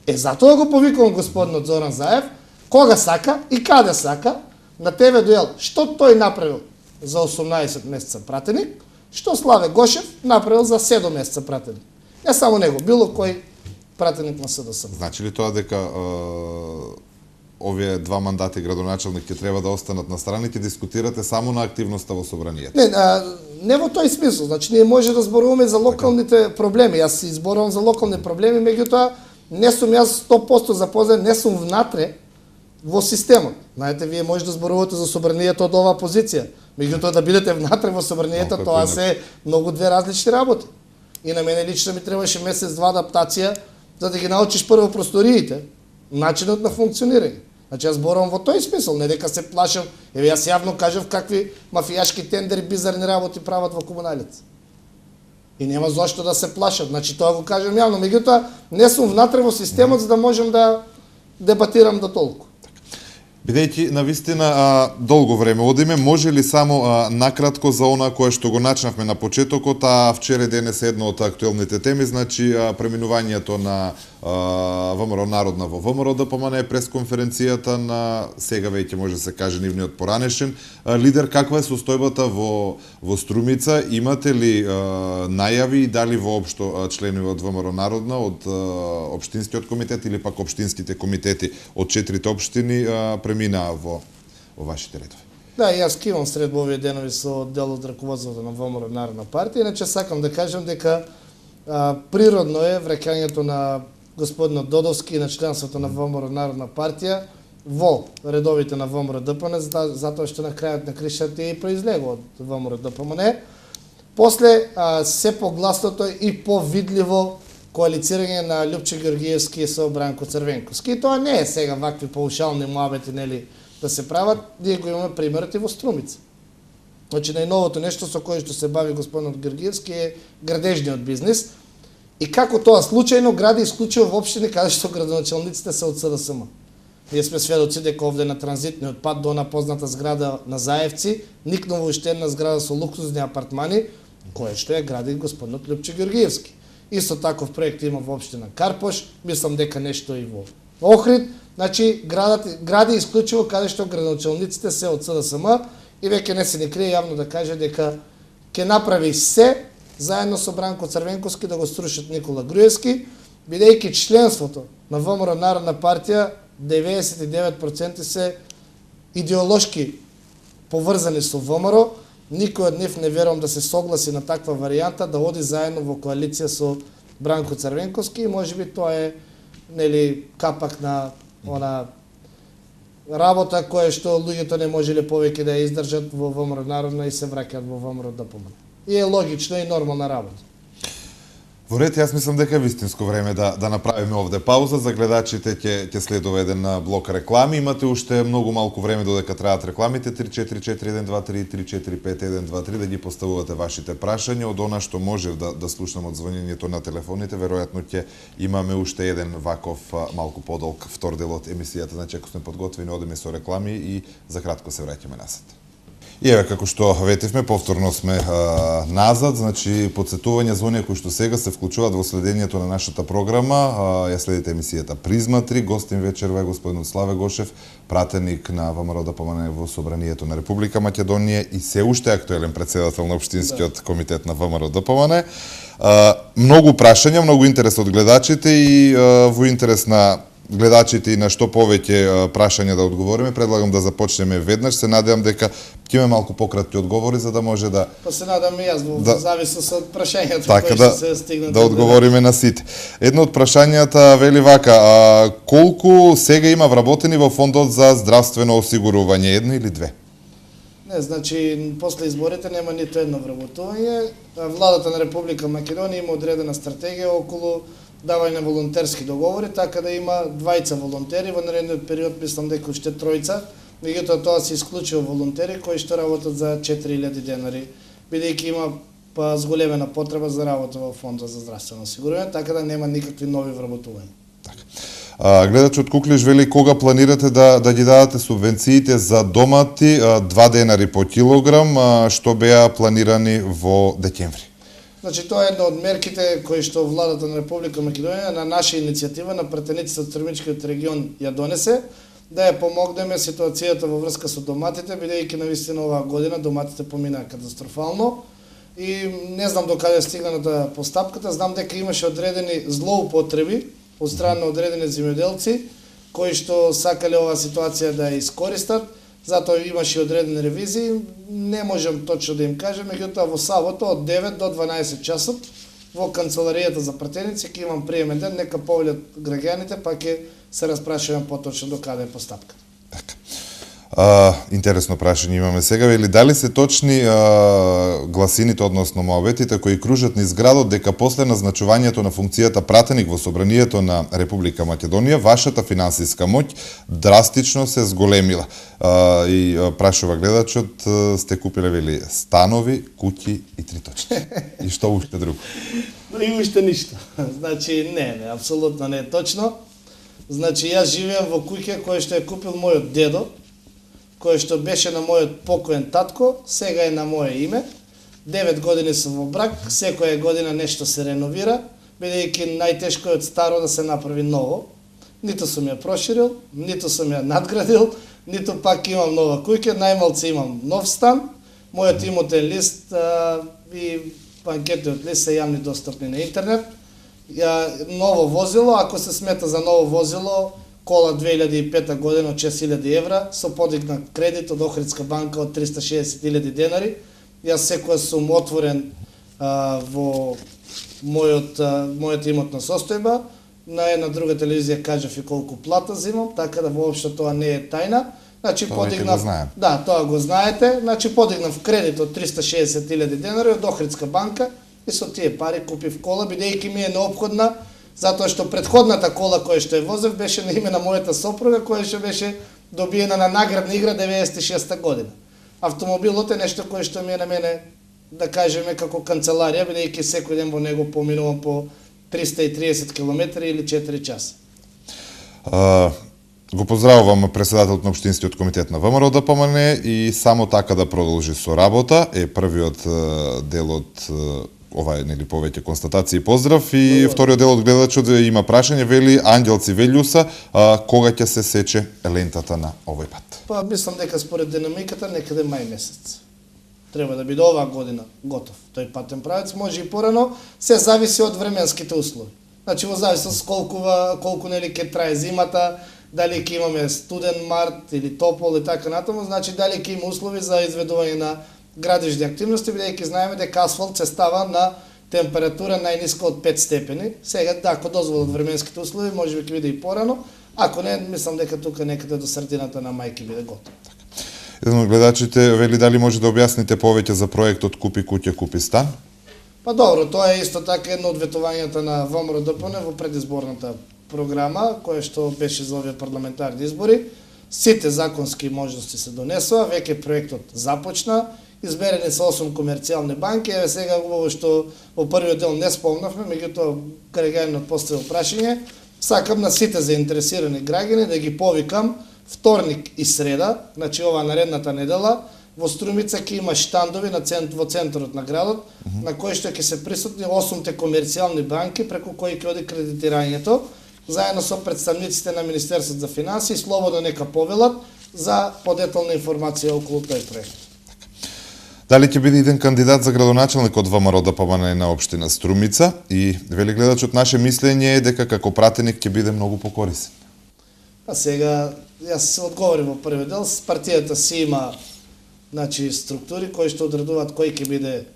Затоа го повикувам господинот Зоран Заев, кога сака и каде сака, на ТВ дуел, што тој направил за 18 месеца пратеник, што Славе Гошев направил за 7 месеца пратеник. Не само него, било кој пратеник на СДСМ.
Значи ли тоа дека овие два мандати градоначалник ќе треба да останат на страна и ќе дискутирате само на активноста во собранието?
Не во тој смисол. Значи ние може да зборуваме за локалните проблеми. Јас изборувам за локални проблеми, меѓутоа не сум јас 100% запознат, не сум внатре во системот. Знаете, вие може да зборувате за собранието од оваа позиција, меѓутоа да бидете внатре во собранието, тоа се многу две различни работи. И на мене лично ми требаше месец-два адаптација за да ги научиш прво просториите, начинот на функционирање. Значи јас зборувам во тој смисол, не дека се плашам, еве јас јавно кажав какви мафијашки тендери, бизарни работи прават во комуналец. И нема зошто да се плашат, значи тоа го кажам јавно, меѓутоа не сум внатре во системот за да можам да дебатирам до толку.
Бидејќи навистина долго време одиме, може ли само накратко за она кое што го начнавме на почетокот, а вчера денес една од актуелните теми, значи преминувањето на ВМРО Народна во ВМРО ДПМН, пресконференцијата на сега веќе може да се каже нивниот поранешен лидер. Каква е состојбата во Струмица? Имате ли најави и дали воопшто членови од ВМРО Народна, од општинскиот комитет или пак општинските комитети од 4 општини преминаа во вашите редови?
Да, јас кивам сред овие денови со дел од раководството на ВМРО Народна партија, иначе сакам да кажам дека природно е враќањето на господинот Додовски и на членството на ВМРО Народна партија во редовите на ВМРО ДПМН, затоа што на крајот на кришата и произлего од ВМРО ДПМН. После се погласното и повидливо коалицирање на Љупче Георгиевски со Бранко Црвенковски. И тоа не е сега вакви паушални муабети, нели, да се прават, ние го имаме примерот и во Струмица. Значи најновото нешто со кое што се бави господинот Георгиевски е градежниот бизнис. И како тоа случајно гради исклучиво во општини каде што градоначалниците се од СДСМ. Ние сме сведоци дека овде на транзитниот пат до она позната зграда на Заевци, никнува уште една зграда со луксузни апартмани, кое што ја гради господинот Лјупче Георгиевски. Исто таков проект има во општина Карпош, мислам дека нешто и во Охрид, значи гради исклучиво каде што градоначалниците се од СДСМ и веќе не се ни крие јавно да каже дека ќе направи се заедно со Бранко Црвенковски да го струшат Никола Груевски, бидејќи членството на ВМРО Народна партија 99% се идеолошки поврзани со ВМРО, никој од нив не верувам да се согласи на таква варијанта да оди заедно во коалиција со Бранко Црвенковски и можеби тоа е нели капак на она работа која што луѓето не можеле повеќе да ја издржат во ВМРО Народна и се враќаат во ВМРО ДПМН. И е логично и нормална работа.
Во ред, јас мислам дека е вистинско време да направиме овде пауза. За гледачите ќе следува еден блок реклами. Имате уште многу малку време додека траат рекламите. 344-123, 345-123 да ги поставувате вашите прашања. Од она што можев да слушнам од звонењето на телефоните, веројатно ќе имаме уште еден ваков малку подолг втор дел од емисијата. Значи, ако сме подготвени, одеме со реклами и за кратко се враќаме назад. И еве, како што ветивме, повторно сме назад, значи подсетување за оние кои што сега се вклучуваат во следењето на нашата програма. Ја следите емисијата Призма 3, гостин вечерва е господинот Славе Гошев, пратеник на ВМРО ДПМН во Собранието на Република Македонија и се уште актуелен председател на Општинскиот комитет на ВМРО ДПМН. Многу прашања, многу интерес од гледачите и во интерес на гледачите и на што повеќе прашања да одговориме, предлагам да започнеме веднаш. Се надевам дека ќе имаме малку пократки одговори за да може да
се надам и јас во зависност од прашањето
така,
кои се стигнат
да одговориме на сите. Едно од прашањата вели вака: колку сега има вработени во фондот за здравствено осигурување, едно или две?
Не, значи после изборите нема ниту едно вработување. Владата на Република Македонија има одредена стратегија околу давање на волонтерски договори, така да има двајца волонтери, во наредниот период мислам дека уште тројца, меѓутоа тоа се исклучува волонтери кои што работат за 4000 денари, бидејќи има зголемена потреба за работа во фондот за здравствено осигурување, така да нема никакви нови вработувања.
Така. Гледачот Куклиш вели кога планирате да ги дадете субвенциите за домати 2 денари по килограм, што беа планирани во декември?
Значи, тоа е една од мерките кои што владата на Република Македонија на наша иницијатива на пратениците од Стрмичкиот регион ја донесе, да ја помогнеме ситуацијата во врска со доматите, бидејќи навистина оваа година доматите поминаа катастрофално и не знам докаде стигната постапката, знам дека имаше одредени злоупотреби од страна на одредени земјоделци кои што сакале оваа ситуација да ја искористат. Затоа имаше одредени ревизии, не можам точно да им кажам, меѓутоа во сабота од 9 до 12 часот во канцеларијата за пратеници ќе имам приемен ден, нека повелат граѓаните, па ќе се распрашувам поточно до каде е постапката.
Така. Интересно прашање имаме сега. Вели, дали се точни гласините, односно моабетите кои кружат низ градот дека после назначувањето на функцијата пратеник во Собранието на Република Македонија, вашата финансиска моќ драстично се зголемила? И прашува гледачот, сте купиле, вели, станови, куќи и 3 точки. И што уште друго?
И уште ништо. Значи, не, апсолутно не е точно. Значи, јас живеам во куќа која што е купил мојот дедо, кој што беше на мојот покоен татко, сега е на моје име. 9 години сум во брак, секоја година нешто се реновира, бидејќи најтешко е од старо да се направи ново. Ниту сум ја проширил, ниту сум ја надградил, ниту пак имам нова куќа, најмалце имам нов стан. Мојот имотен лист и банкетниот лист се јавни достапни на интернет. Ново возило, ако се смета за ново возило, кола 2005 година од 6000 евра, со подигнат кредит од Охридска банка од 360.000 денари. Јас секоја сум отворен во мојот имотна состојба. На една друга телевизија кажав и колку плата земам, така да воопшто тоа не е тајна. Значи подигнав, да, тоа го знаете. Значи подигнав кредит од 360.000 денари од Охридска банка и со тие пари купив кола, бидејќи ми е неопходна, затоа што предходната кола која што ја возев беше на име на мојата сопруга, која што беше добиена на наградна игра 96 година. Автомобилот е нешто кое што ми е на мене, да кажеме, како канцеларија, бидејќи секој ден во него поминувам по 330 км или 4 часа.
Го поздравувам председателот на Општинскиот комитет на ВМРО ДПМН и само така да продолжи со работа е првиот дел од ова е нели повеќе констатации и поздрав и вториот дел од гледачот има прашање, вели Ангел Цивелјуса, кога ќе се сече лентата на овој пат?
Па мислам дека според динамиката некаде мај месец. Треба да биде оваа година готов. Тој патен правец може и порано, се зависи од временските услови. Значи во зависност колку нели ќе трае зимата, дали ќе имаме студен март или топол и така натаму, значи дали ќе има услови за изведување на градежни активности, бидејќи знаеме дека асфалт се става на температура најниска од 5 степени. Сега, да, ако дозволат временските услови, може би ќе биде и порано, ако не, мислам дека тука некаде до средината на мај ќе биде готов.
Еден од гледачите вели дали може да објасните повеќе за проектот Купи куќа, купи стан?
Па добро, тоа е исто така едно од ветувањата на ВМРО ДПМН во предизборната програма, која што беше за овие парламентарни избори. Сите законски можности се донесоа, веќе проектот започна, изберени се 8 комерцијални банки, еве сега убаво што во првиот дел не спомнавме, меѓутоа граѓанинот поставил прашање, сакам на сите заинтересирани граѓани да ги повикам вторник и среда, значи ова наредната недела, во Струмица ќе има штандови во центарот на градот, на кои што ќе се присутни 8 комерцијални банки преку кои ќе оди кредитирањето, заедно со представниците на Министерството за финансии, слободно нека повелат за подетална информација околу тој проект.
Дали ќе биде еден кандидат за градоначалник од ВМРО ДПМН на општина Струмица и вели гледачот наше мислење е дека како пратеник ќе биде многу покорисен.
А сега јас се одговорив во првиот дел, партијата си има значи структури кои што одредуваат кој ќе биде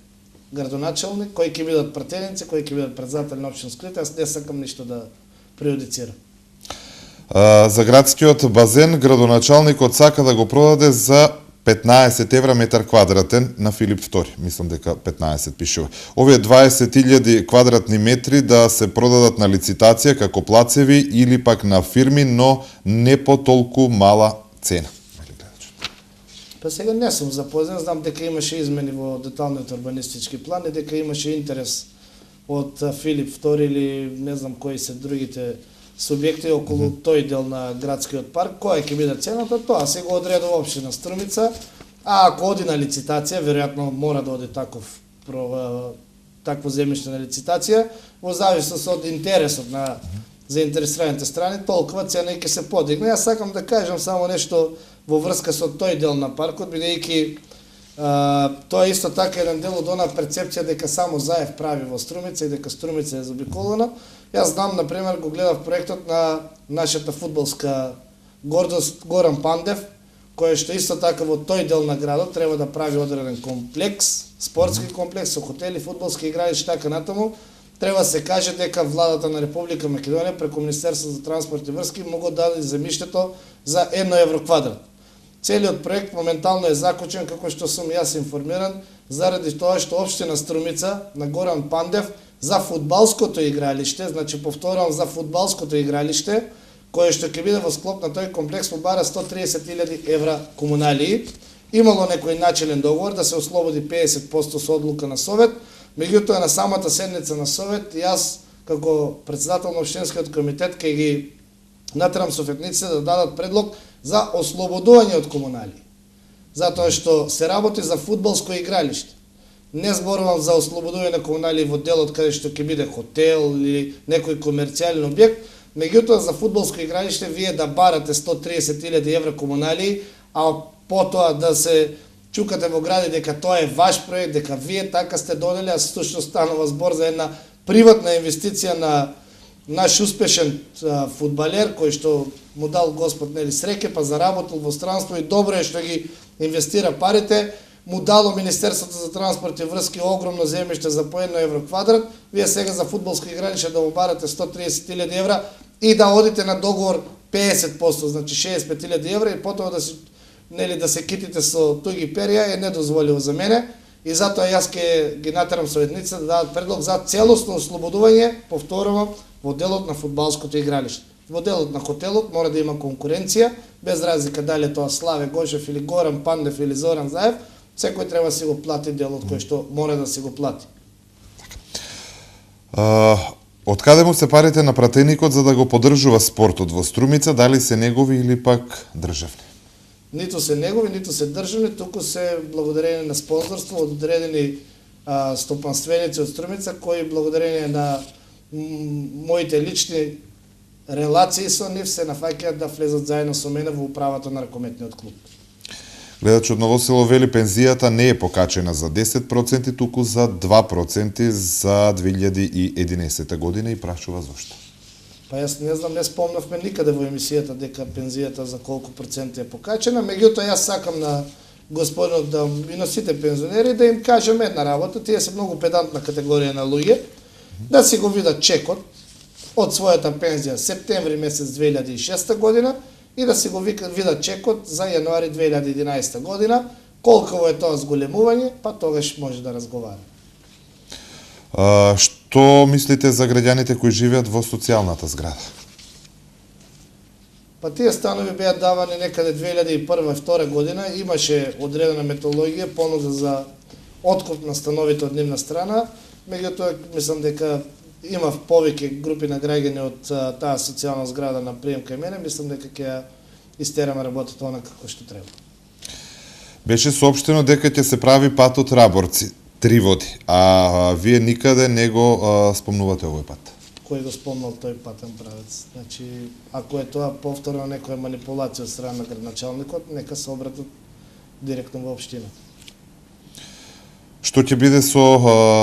градоначалник, кои ќе бидат пратеници, кои ќе бидат председатели на општински комитет. Јас не сакам ништо да преюдицирам.
За градскиот базен градоначалникот сака да го продаде за 15 евра метар квадратен на Филип II. Мислам дека 15 пишува. Овие 20.000 квадратни метри да се продадат на лицитација како плацеви или пак на фирми, но не по толку мала цена.
Па сега не сум запознат, знам дека имаше измени во деталниот урбанистички план и дека имаше интерес од Филип II или не знам кои се другите субјекти околу тој дел на градскиот парк. Која ќе биде цената, тоа се го одредува општина Струмица, а ако оди на лицитација, веројатно мора да оди такво земјиште на лицитација, во зависност од интересот на заинтересираните страни, толкова цена и ќе се подигне. Јас сакам да кажам само нешто во врска со тој дел на паркот, бидејќи тоа е исто така еден дел од она перцепција дека само Заев прави во Струмица и дека Струмица е заобиколена. Јас знам, например, го гледав проектот на нашата фудбалска гордост Горан Пандев, кој што исто така во тој дел на градот треба да прави одреден комплекс, спортски комплекс со хотели, фудбалски игралишта и така натаму. Треба да се каже дека владата на Република Македонија преку Министерството за транспорт и врски могу да даде земјиштето за 1 евро квадрат. Целиот проект моментално е закочен, како што сум јас информиран, заради тоа што општина Струмица на Горан Пандев за фудбалското игралиште, значи повторувам за фудбалското игралиште, кое што ќе биде во склоп на тој комплекс му бара 130.000 евра комуналии. Имало некој начелен договор да се ослободи 50% со одлука на Совет, меѓутоа на самата седница на Совет јас како председател на општинскиот комитет ќе ги натерам советниците да дадат предлог за ослободување од комуналии. Затоа што се работи за фудбалско игралиште. Не зборувам за ослободување на комуналии во делот каде што ќе биде хотел или некој комерцијален објект, меѓутоа за фудбалско игралиште вие да барате 130.000 евра комуналии, а потоа да се чукате во гради дека тоа е ваш проект, дека вие така сте донели, а всушност станува збор за една приватна инвестиција на наш успешен фудбалер кој што му дал Господ нели среќа, па заработил во странство и добро е што ги инвестира парите, му дало Министерството за транспорт и врски огромно земјиште за по 1 евро квадрат, вие сега за фудбалско игралиште да му барате 130.000 евра и да одите на договор 50%, значи 65.000 евра и потоа да се китите со туги перија е недозволиво за мене и затоа јас ќе ги натерам советниците да дадат предлог за целосно ослободување, повторувам, во делот на фудбалското игралиште. Во делот на хотелот мора да има конкуренција, без разлика дали тоа Славе Гошев или Горан Пандев или Зоран Заев, секој треба да си го плати делот кој што мора да си го плати.
Од каде му се парите на пратеникот за да го поддржува спортот во Струмица, дали се негови или пак државни?
Ниту се негови, ниту се државни, туку се благодарение на спонзорство од одредени стопанственици од Струмица, кои благодарение на моите лични релации со нив се нафаќаат да влезат заедно со мене во управата на ракометниот клуб.
Гледач од Ново село вели пензијата не е покачена за 10%, туку за 2% за 2011 година и прашува зошто.
Па јас не знам, не спомнавме никаде во емисијата дека пензијата за колку проценти е покачена, меѓутоа јас сакам на господинот да и на сите пензионери да им кажем една работа, тие се многу педантна категорија на луѓе, да си го видат чекот од својата пензија септември месец 2006 година и да си го видат чекот за јануари 2011 година, колку е тоа зголемување, па тогаш може да разговара.
Што мислите за граѓаните кои живеат во социјалната зграда?
Па тие станови беа давани некаде 2001-2002 година, имаше одредена методологија, понуда за откуп на становите од нивна страна, меѓутоа мислам дека има повеќе групи на граѓани од таа социјална зграда на прием кај мене, мислам дека ќе ја истераме работата она како што треба.
Беше соопштено дека ќе се прави патот Раборци, 3 води, а вие никаде не го спомнувате овој пат.
Кој го спомнал тој патен правец? Значи, ако е тоа повторно некоја манипулација од страна на градоначалникот, нека се обратат директно во општина.
Што ќе биде со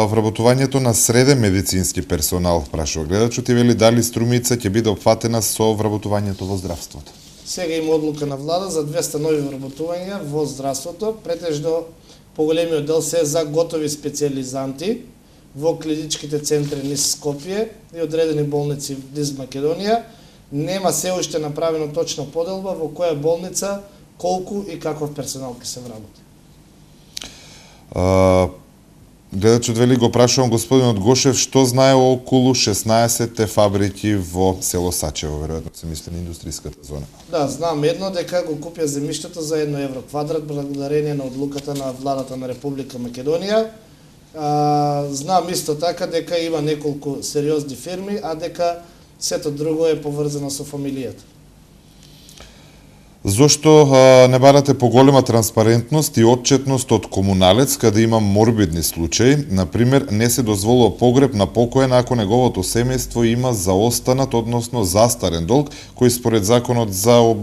вработувањето на среден медицински персонал, прашува гледачот и вели дали Струмица ќе биде опфатена со вработувањето во здравството.
Сега има одлука на влада за 200 нови вработувања во здравството, претежно поголемиот дел се за готови специјализанти во клиничките центри низ Скопје и одредени болници низ Македонија. Нема се уште направено точна поделба во која болница, колку и каков персонал ќе се вработи.
Гледачот вели го прашувам господинот Гошев што знае околу 16 фабрики во село Сачево, веројатно се мисли на индустријската зона.
Да, знам едно дека го купија земјиштето за 1 евро квадрат благодарение на одлуката на владата на Република Македонија. Знам исто така дека има неколку сериозни фирми, а дека сето друго е поврзано со фамилијата.
Зошто не барате поголема транспарентност и отчетност од комуналец каде има морбидни случаи? Например, не се дозволува погреб на покоен ако неговото семејство има заостанат, односно застарен долг, кој според законот за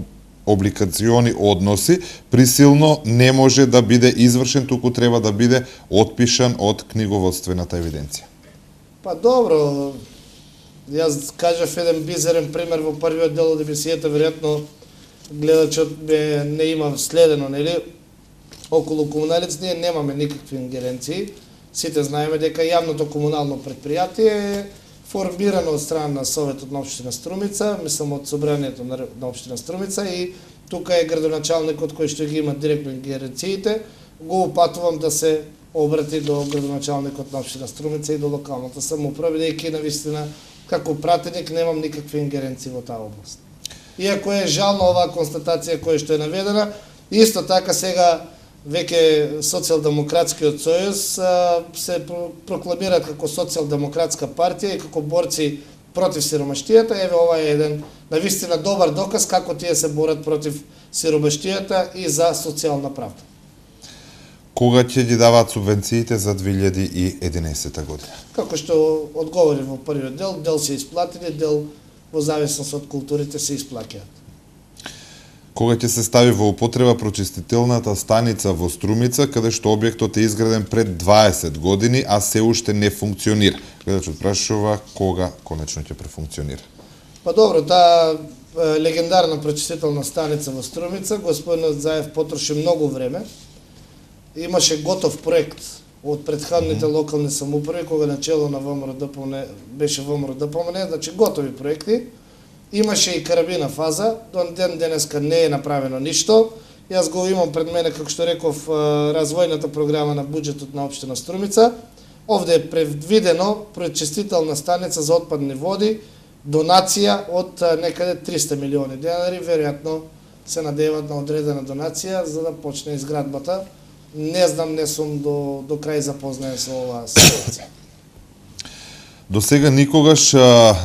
обликациони односи присилно не може да биде извршен, туку треба да биде отпишан од книговодствената евиденција.
Па добро, јас кажав еден бизарен пример во првиот дел од емисијата, веројатно гледачот не има следено, нели? Околу комуналец ние немаме никакви ингеренции. Сите знаеме дека јавното комунално предпријатие е формирано од страна на Советот на општина Струмица, мислам од собранието на општина Струмица и тука е градоначалникот кој што ги има директно ингеренциите. Го упатувам да се обрати до градоначалникот на општина Струмица и до локалната самоуправа, бидејќи навистина како пратеник немам никакви ингеренции во таа област. Иако е жално оваа констатација која што е наведена, исто така сега веќе Социјалдемократскиот сојуз се прокламираат како социјалдемократска партија и како борци против сиромаштијата. Еве ова е еден навистина добар доказ како тие се борат против сиромаштијата и за социјална правда.
Кога ќе ги даваат субвенциите за 2011 година?
Како што одговори во првиот дел се исплатени, дел во зависност од културите се исплаќаат.
Кога ќе се стави во употреба прочистителната станица во Струмица, каде што објектот е изграден пред 20 години, а се уште не функционира? Гледачот прашува кога конечно ќе префункционира.
Па добро, таа легендарна прочистителна станица во Струмица, господинот Заев потроши многу време. Имаше готов проект од претходните локални самоуправи, кога начело на ВМРО-ДПМН беше ВМРО-ДПМН, значи готови проекти. Имаше и карабина фаза, до ден денеска не е направено ништо. Јас го имам пред мене, како што реков, развојната програма на буџетот на општина Струмица. Овде е предвидено пречистителна станица за отпадни води, донација од некаде 300 милиони денари, веројатно се надеват на одредена донација за да почне изградбата. Не знам, не сум до крај запознаен со оваа ситуација.
До сега никогаш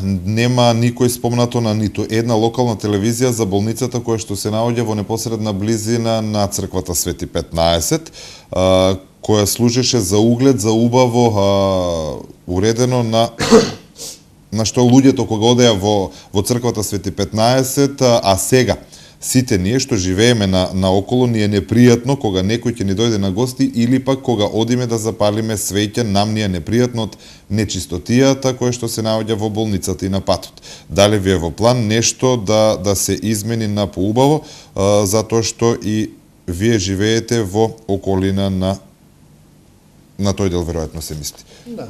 нема никој спомнато на ниту една локална телевизија за болницата која што се наоѓа во непосредна близина на црквата Свети 15, која служеше за углед, за убаво уредено на што луѓето кога одеа во црквата Свети 15, а сега сите ние што живееме на околу ни е непријатно кога некој ќе ни дојде на гости или пак кога одиме да запалиме свеќе, нам ни е непријатно од нечистотијата која што се наоѓа во болницата и на патот. Дали ви е во план нешто да се измени на поубаво, затоа што и вие живеете во околина на тој дел, веројатно се мисли.
Да.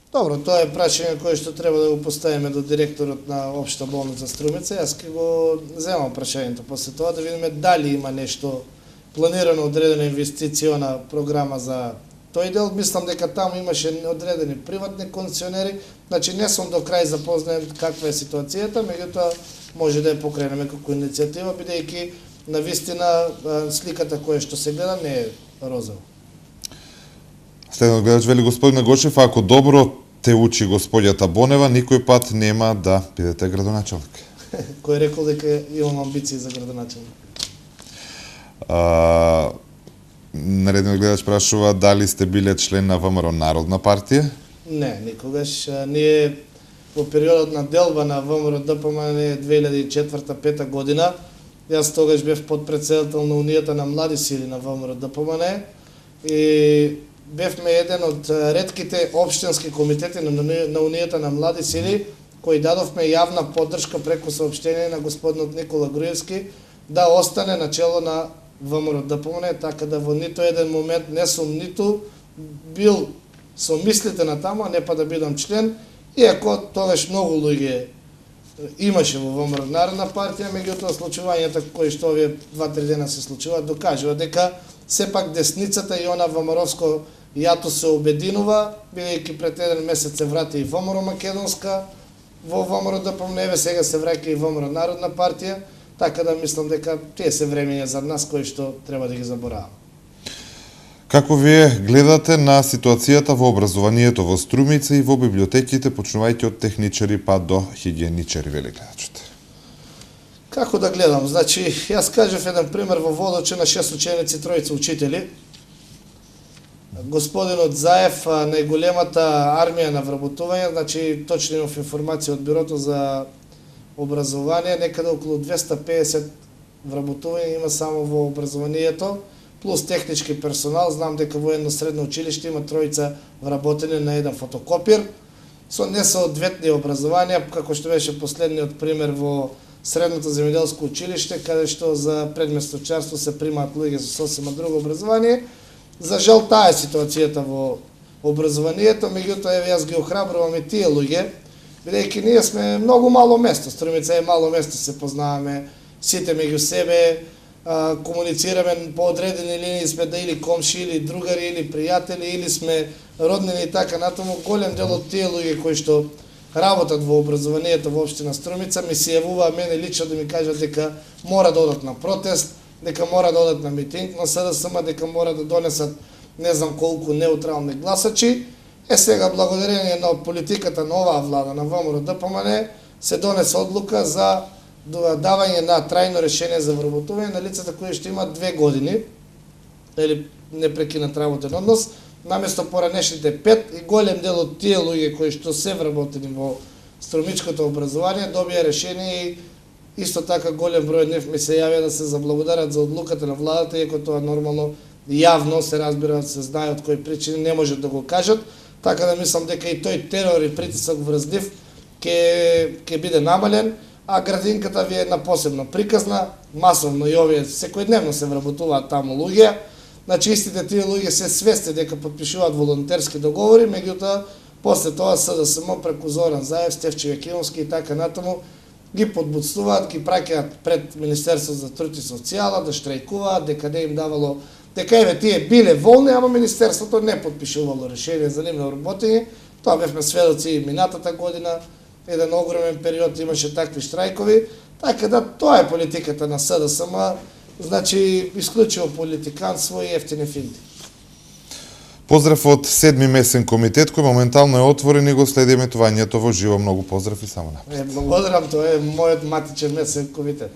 Добро, тоа е прашање кое што треба да го поставиме до директорот на Општа болница Струмица. Јас ќе го земам прашањето после тоа да видиме дали има нешто планирано, одредена инвестициона програма за тој дел. Мислам дека таму имаше одредени приватни концесионери, значи не сум до крај запознаен каква е ситуацијата, меѓутоа може да ја покренеме како иницијатива, бидејќи навистина сликата која што се гледа не е розова.
Следно гледач вели господине Гочев, ако добро те учи господјата Бонева, никој пат нема да бидете градоначелник.
Кој рекол дека имам амбиции за градоначелник?
Наредниот гледач прашува дали сте биле член на ВМРО Народна партија?
Не, никогаш. Ние во периодот на делба на ВМРО ДПМН 2004-2005 година, јас тогаш бев подпредседател на Унијата на млади сили на ВМРО ДПМН и бевме еден од ретките општински комитети на Унијата на млади сили кои дадовме јавна поддршка преку соопштение на господинот Никола Груевски да остане на чело на ВМРО ДПМН, така да во ниту еден момент не сум ниту бил со мислите на таму, а не па да бидам член, иако тогаш многу луѓе имаше во ВМРО Народна партија, меѓутоа случувањата кои што овие 2-3 дена се случуваат докажува дека сепак десницата и она ВМРО-ско јато се обединува, бидејќи пред еден месец се врати и ВМРО Македонска во ВМРО ДПМН, сега се враќа и ВМРО Народна партија, така да мислам дека тие се времења за нас кои што треба да ги забораваме.
Како вие гледате на ситуацијата во образованието во Струмица и во библиотеките, почнувајќи од техничари па до хигиеничари, вели гледачот?
Како да гледам? Значи, јас кажав еден пример во Водоче на 6 ученици, 3 учители. Господинот Заев, најголемата армија на вработување, значи точно имав информација од Бюрото за образование, некаде околу 250 вработување има само во образованието, плюс технички персонал. Знам дека во едно средно училиште има 3 вработени на еден фотокопир, со несоодветни образование, како што беше последниот пример во Средното земјоделско училиште, каде што за предмет сточарство се примаат луѓе со сосема друго образование. За жал таа е ситуацијата во образованието, меѓутоа еве јас ги охрабрувам и тие луѓе, бидејќи ние сме многу мало место, Струмица е мало место, се познаваме сите меѓу себе, комуницираме по одредени линии, сме да или комши, или другари, или пријатели, или сме роднини и така натаму. Голем дел од тие луѓе кои што работат во образованието во општина Струмица ми се јавуваа мене лично да ми кажат дека мора да одат на протест, дека мора да одат на митинг на СДСМ, дека мора да донесат не знам колку неутрални гласачи. Сега благодарение на политиката на оваа влада на ВМРО ДПМН се донесе одлука за давање на трајно решение за вработување на лицата кои што имаат 2 години или непрекинат работен однос, наместо поранешните 5, и голем дел од тие луѓе кои што се вработени во струмичкото образование добија решение и исто така голем број од нив ми се јавија да се заблагодарат за одлуката на владата, иако тоа нормално јавно се разбира, се знае од кои причини, не можат да го кажат, така да мислам дека и тој терор и притисок врз нив ќе биде намален, а градинката ви е една посебно приказна, масовно и овие секојдневно се вработуваат таму луѓе. Значи истите тие луѓе се свесни дека потпишуваат волонтерски договори, меѓутоа после тоа СДСМ преку Зоран Заев, Стефче Јакимовски и така натаму ги подбуцнуваат, ги праќаат пред Министерството за труд и социјала да штрајкуваат, дека не им давало, дека еве тие биле волни, ама Министерството не подпишувало решение за нивно работење. Тоа бевме сведоци и минатата година, еден огромен период имаше такви штрајкови, така да тоа е политиката на СДСМ, значи исклучиво политиканство и ефтини финти.
Поздрав од 7-ми месен комитет кој моментално е отворен и го следи емитувањето во живо. Многу поздрав и само напред.
Благодарам, тоа е мојот матичен месен комитет.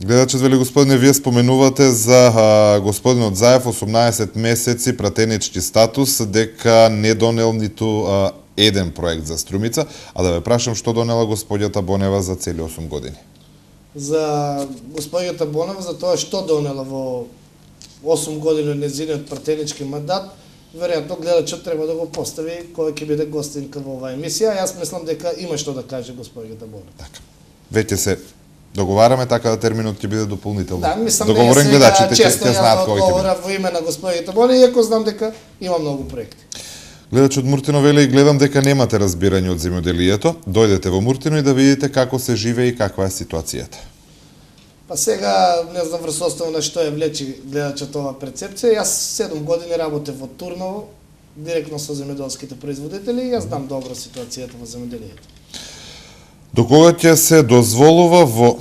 Гледачот вели, господине, вие споменувате за господинот Заев 18 месеци пратенички статус, дека не донел ниту еден проект за Струмица, а да ве прашам што донела господјата Бонева за цели 8 години.
За господјата Бонева, за тоа што донела во 8 години незиниот пратенички мандат, веројатно гледачот треба да го постави кој ќе биде гостинка во оваа емисија. Јас мислам дека има што да каже господјата Бонева.
Така. Веќе се договараме така да терминот ќе биде дополнително.
Да, мислам
договорен,
дека
гледачите
често
ќе знаат кој ќе
говорам
биде.
во име на господјата Бонева, иако знам дека има многу проекти.
Гледачот Муртино вели, гледам дека немате разбирање од земјоделието. Дојдете во Муртино и да видите како се живее и каква е ситуацијата.
Па сега, не знам врз основа на што е влечи гледачот оваа перцепција. Јас 7 години работев во Турново, директно со земјоделските производители и јас знам добро ситуацијата во земјоделието.
До кога ќе се дозволува во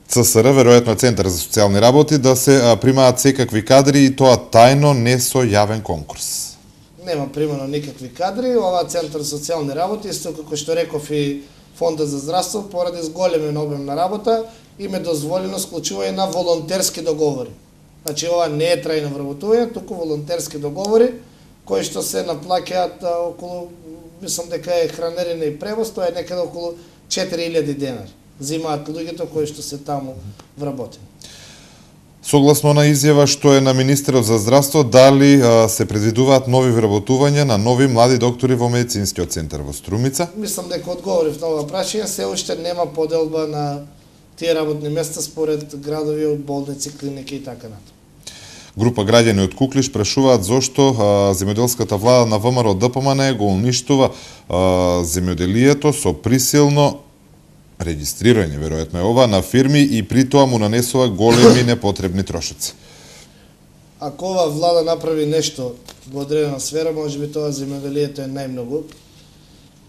ЦСР, веројатно Центар за социјални работи, да се примаат секакви кадри и тоа тајно, не со јавен конкурс?
Нема примано никакви кадри. Оваа Центар за социјални работи, исто како што реков и Фондот за здравство, поради зголемен обем на работа, им е дозволено склучување на волонтерски договори. Значи, ова не е трајно вработување, туку волонтерски договори, кои што се наплаќаат околу, мислам дека е хранење и превоз, тоа е некаде околу 4000 денари. Зимаат луѓето кои што се таму вработени.
Согласно на изјава што е на Министерот за здравство, дали се предвидуваат нови вработувања на нови млади доктори во медицинскиот центар во Струмица?
Мислам дека одговорив на ова прашање, се уште нема поделба на тие работни места според градови од болници, клиники и така натаму.
Група граѓани од Куклиш прашуваат зошто земјоделската влада на ВМРО ДПМН го уништува земјоделието со присилно регистрирање, веројатно е ова, на фирми и при тоа му нанесува големи непотребни трошоци.
Ако ова влада направи нешто во одредена сфера, можеби тоа земјоделието е најмногу.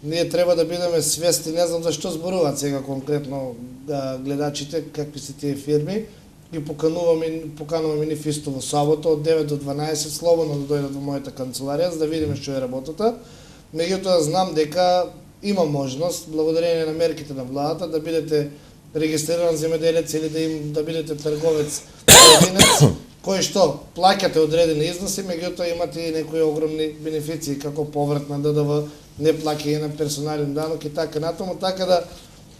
Ние треба да бидеме свесни, не знам зашто зборуваат сега конкретно гледачите, какви се тие фирми, ги покануваме нив исто во сабота од 9 до 12 слободно да дојдат во мојата канцеларија за да видиме што е работата. Меѓутоа знам дека има можност, благодарение на мерките на владата, да бидете регистриран земјоделец или да бидете трговец поединец, кој што плаќате одредени износи, меѓутоа имате и некои огромни бенефиции, како поврат на ДДВ, не плаќање на персонален данок и така натаму, така да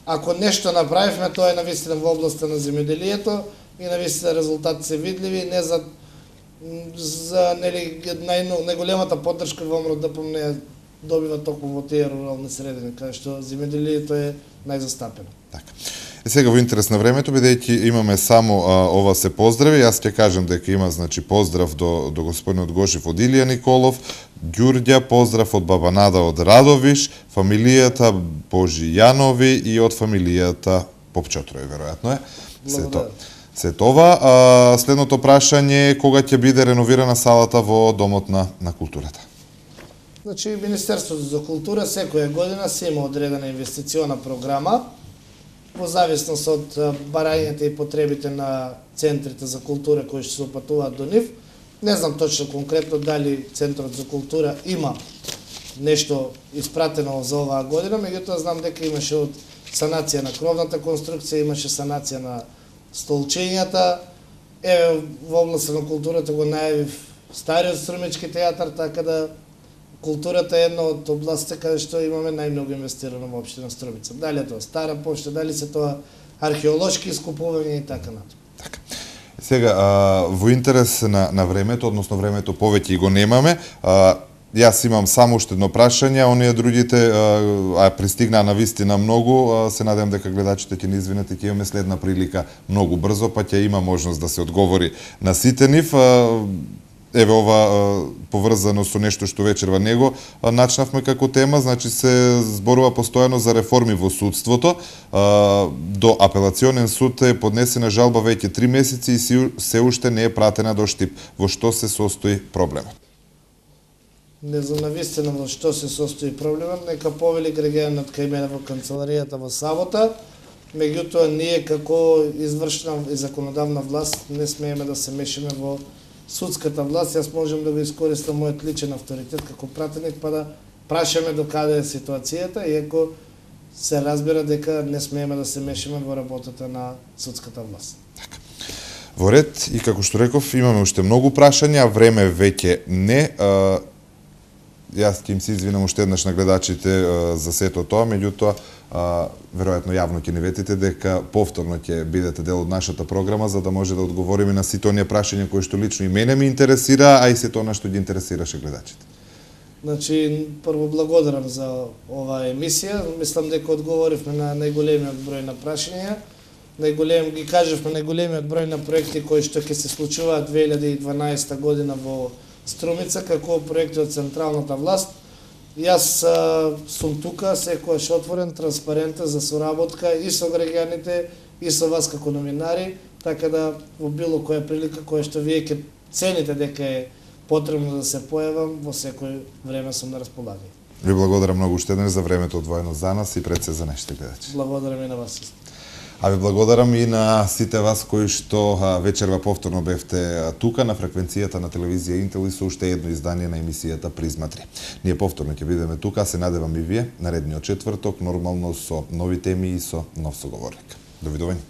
ако нешто направивме, тоа е навистина во областа на земјоделието и навистина резултати се видливи, не за нели најголемата поддршка во ВМРО ДПМН добива токму во тие рурални средини, каде што земјоделието е најзастапено.
Така. Сега во интерес на времето, бидејќи имаме само ова се поздрави, јас ќе кажам дека има поздрав до господинот Гошев од Илија Николов, Ѓурѓа, поздрав од баба Нада од Радовиш, фамилијата Божијанови и од фамилијата Попчотрој, веројатно е. Се това. Следното прашање е кога ќе биде реновирана салата во Домот на културата?
Значи, Министерството за култура секоја година се има одредена инвестициона програма, во зависност од барањата и потребите на центрите за култура кои што се опатуваат до нив. Не знам точно конкретно дали Центрот за култура има нешто испратено за оваа година, меѓутоа знам дека имаше од санација на кровната конструкција, имаше санација на столчењата. Во областа на културата го најавив стариот Струмички театар, така да културата е една од областите каде што имаме најмногу инвестирано во општина Струмица. Дали е тоа стара пошта, дали се тоа археолошки искупувања и така натаму.
Така. Сега, во интерес на времето, односно времето повеќе го немаме, јас имам само уште едно прашање, оние другите пристигнаа на вистина многу, се надевам дека гледачите ќе ни извинете, ќе имаме следна прилика многу брзо, па ќе има можност да се одговори на сите нив. Еве ова поврзано со нешто што вечерва него начнавме како тема, значи се зборува постојано за реформи во судството. До апелационен суд е поднесена жалба веќе 3 месеци и се уште не е пратена до штип. Во што се состои проблемот?
Не знам навистина во што се состои проблемот, нека повели граѓанинот кај мене во канцеларијата во сабота. Меѓутоа ние како извршна и законодавна власт не смееме да се мешаме во судската власт, јас можам да го искористам мојот личен авторитет како пратеник, па да прашаме до каде е ситуацијата, иако се разбира дека не смееме да се мешаме во работата на судската власт.
Во ред, и како што реков, имаме уште многу прашања, време веќе не. Јас ќе им се извинам уште еднаш на гледачите за сето тоа, меѓутоа, веројатно јавно ќе ни ветите дека повторно ќе бидете дел од нашата програма за да може да одговориме на сите оние прашања кои што лично и мене ми интересира, а и сето она што ги интересираше гледачите.
Значи, прво благодарам за оваа емисија. Мислам дека одговоривме на најголемиот број на прашања. Ги кажавме најголемиот број на проекти кои што ќе се случуваат 2012 година во Струмица како проекти од централната власт. Јас сум тука, секогаш отворен, транспарентен за соработка и со граѓаните, и со вас како новинари, така да во било која прилика која што вие ќе цените дека е потребно да се појавам, во секој време сум на располагање.
Ви благодарам многу уште еднаш за времето одвоено за нас и пред се за нашите гледачи.
Благодарам и на вас.
А ви благодарам и на сите вас кои што вечерва повторно бевте тука на фреквенцијата на телевизија Интел и со уште едно издание на емисијата Призма 3. Ние повторно ќе бидеме тука, се надевам и вие, наредниот четврток, нормално со нови теми и со нов соговорник. Довидување.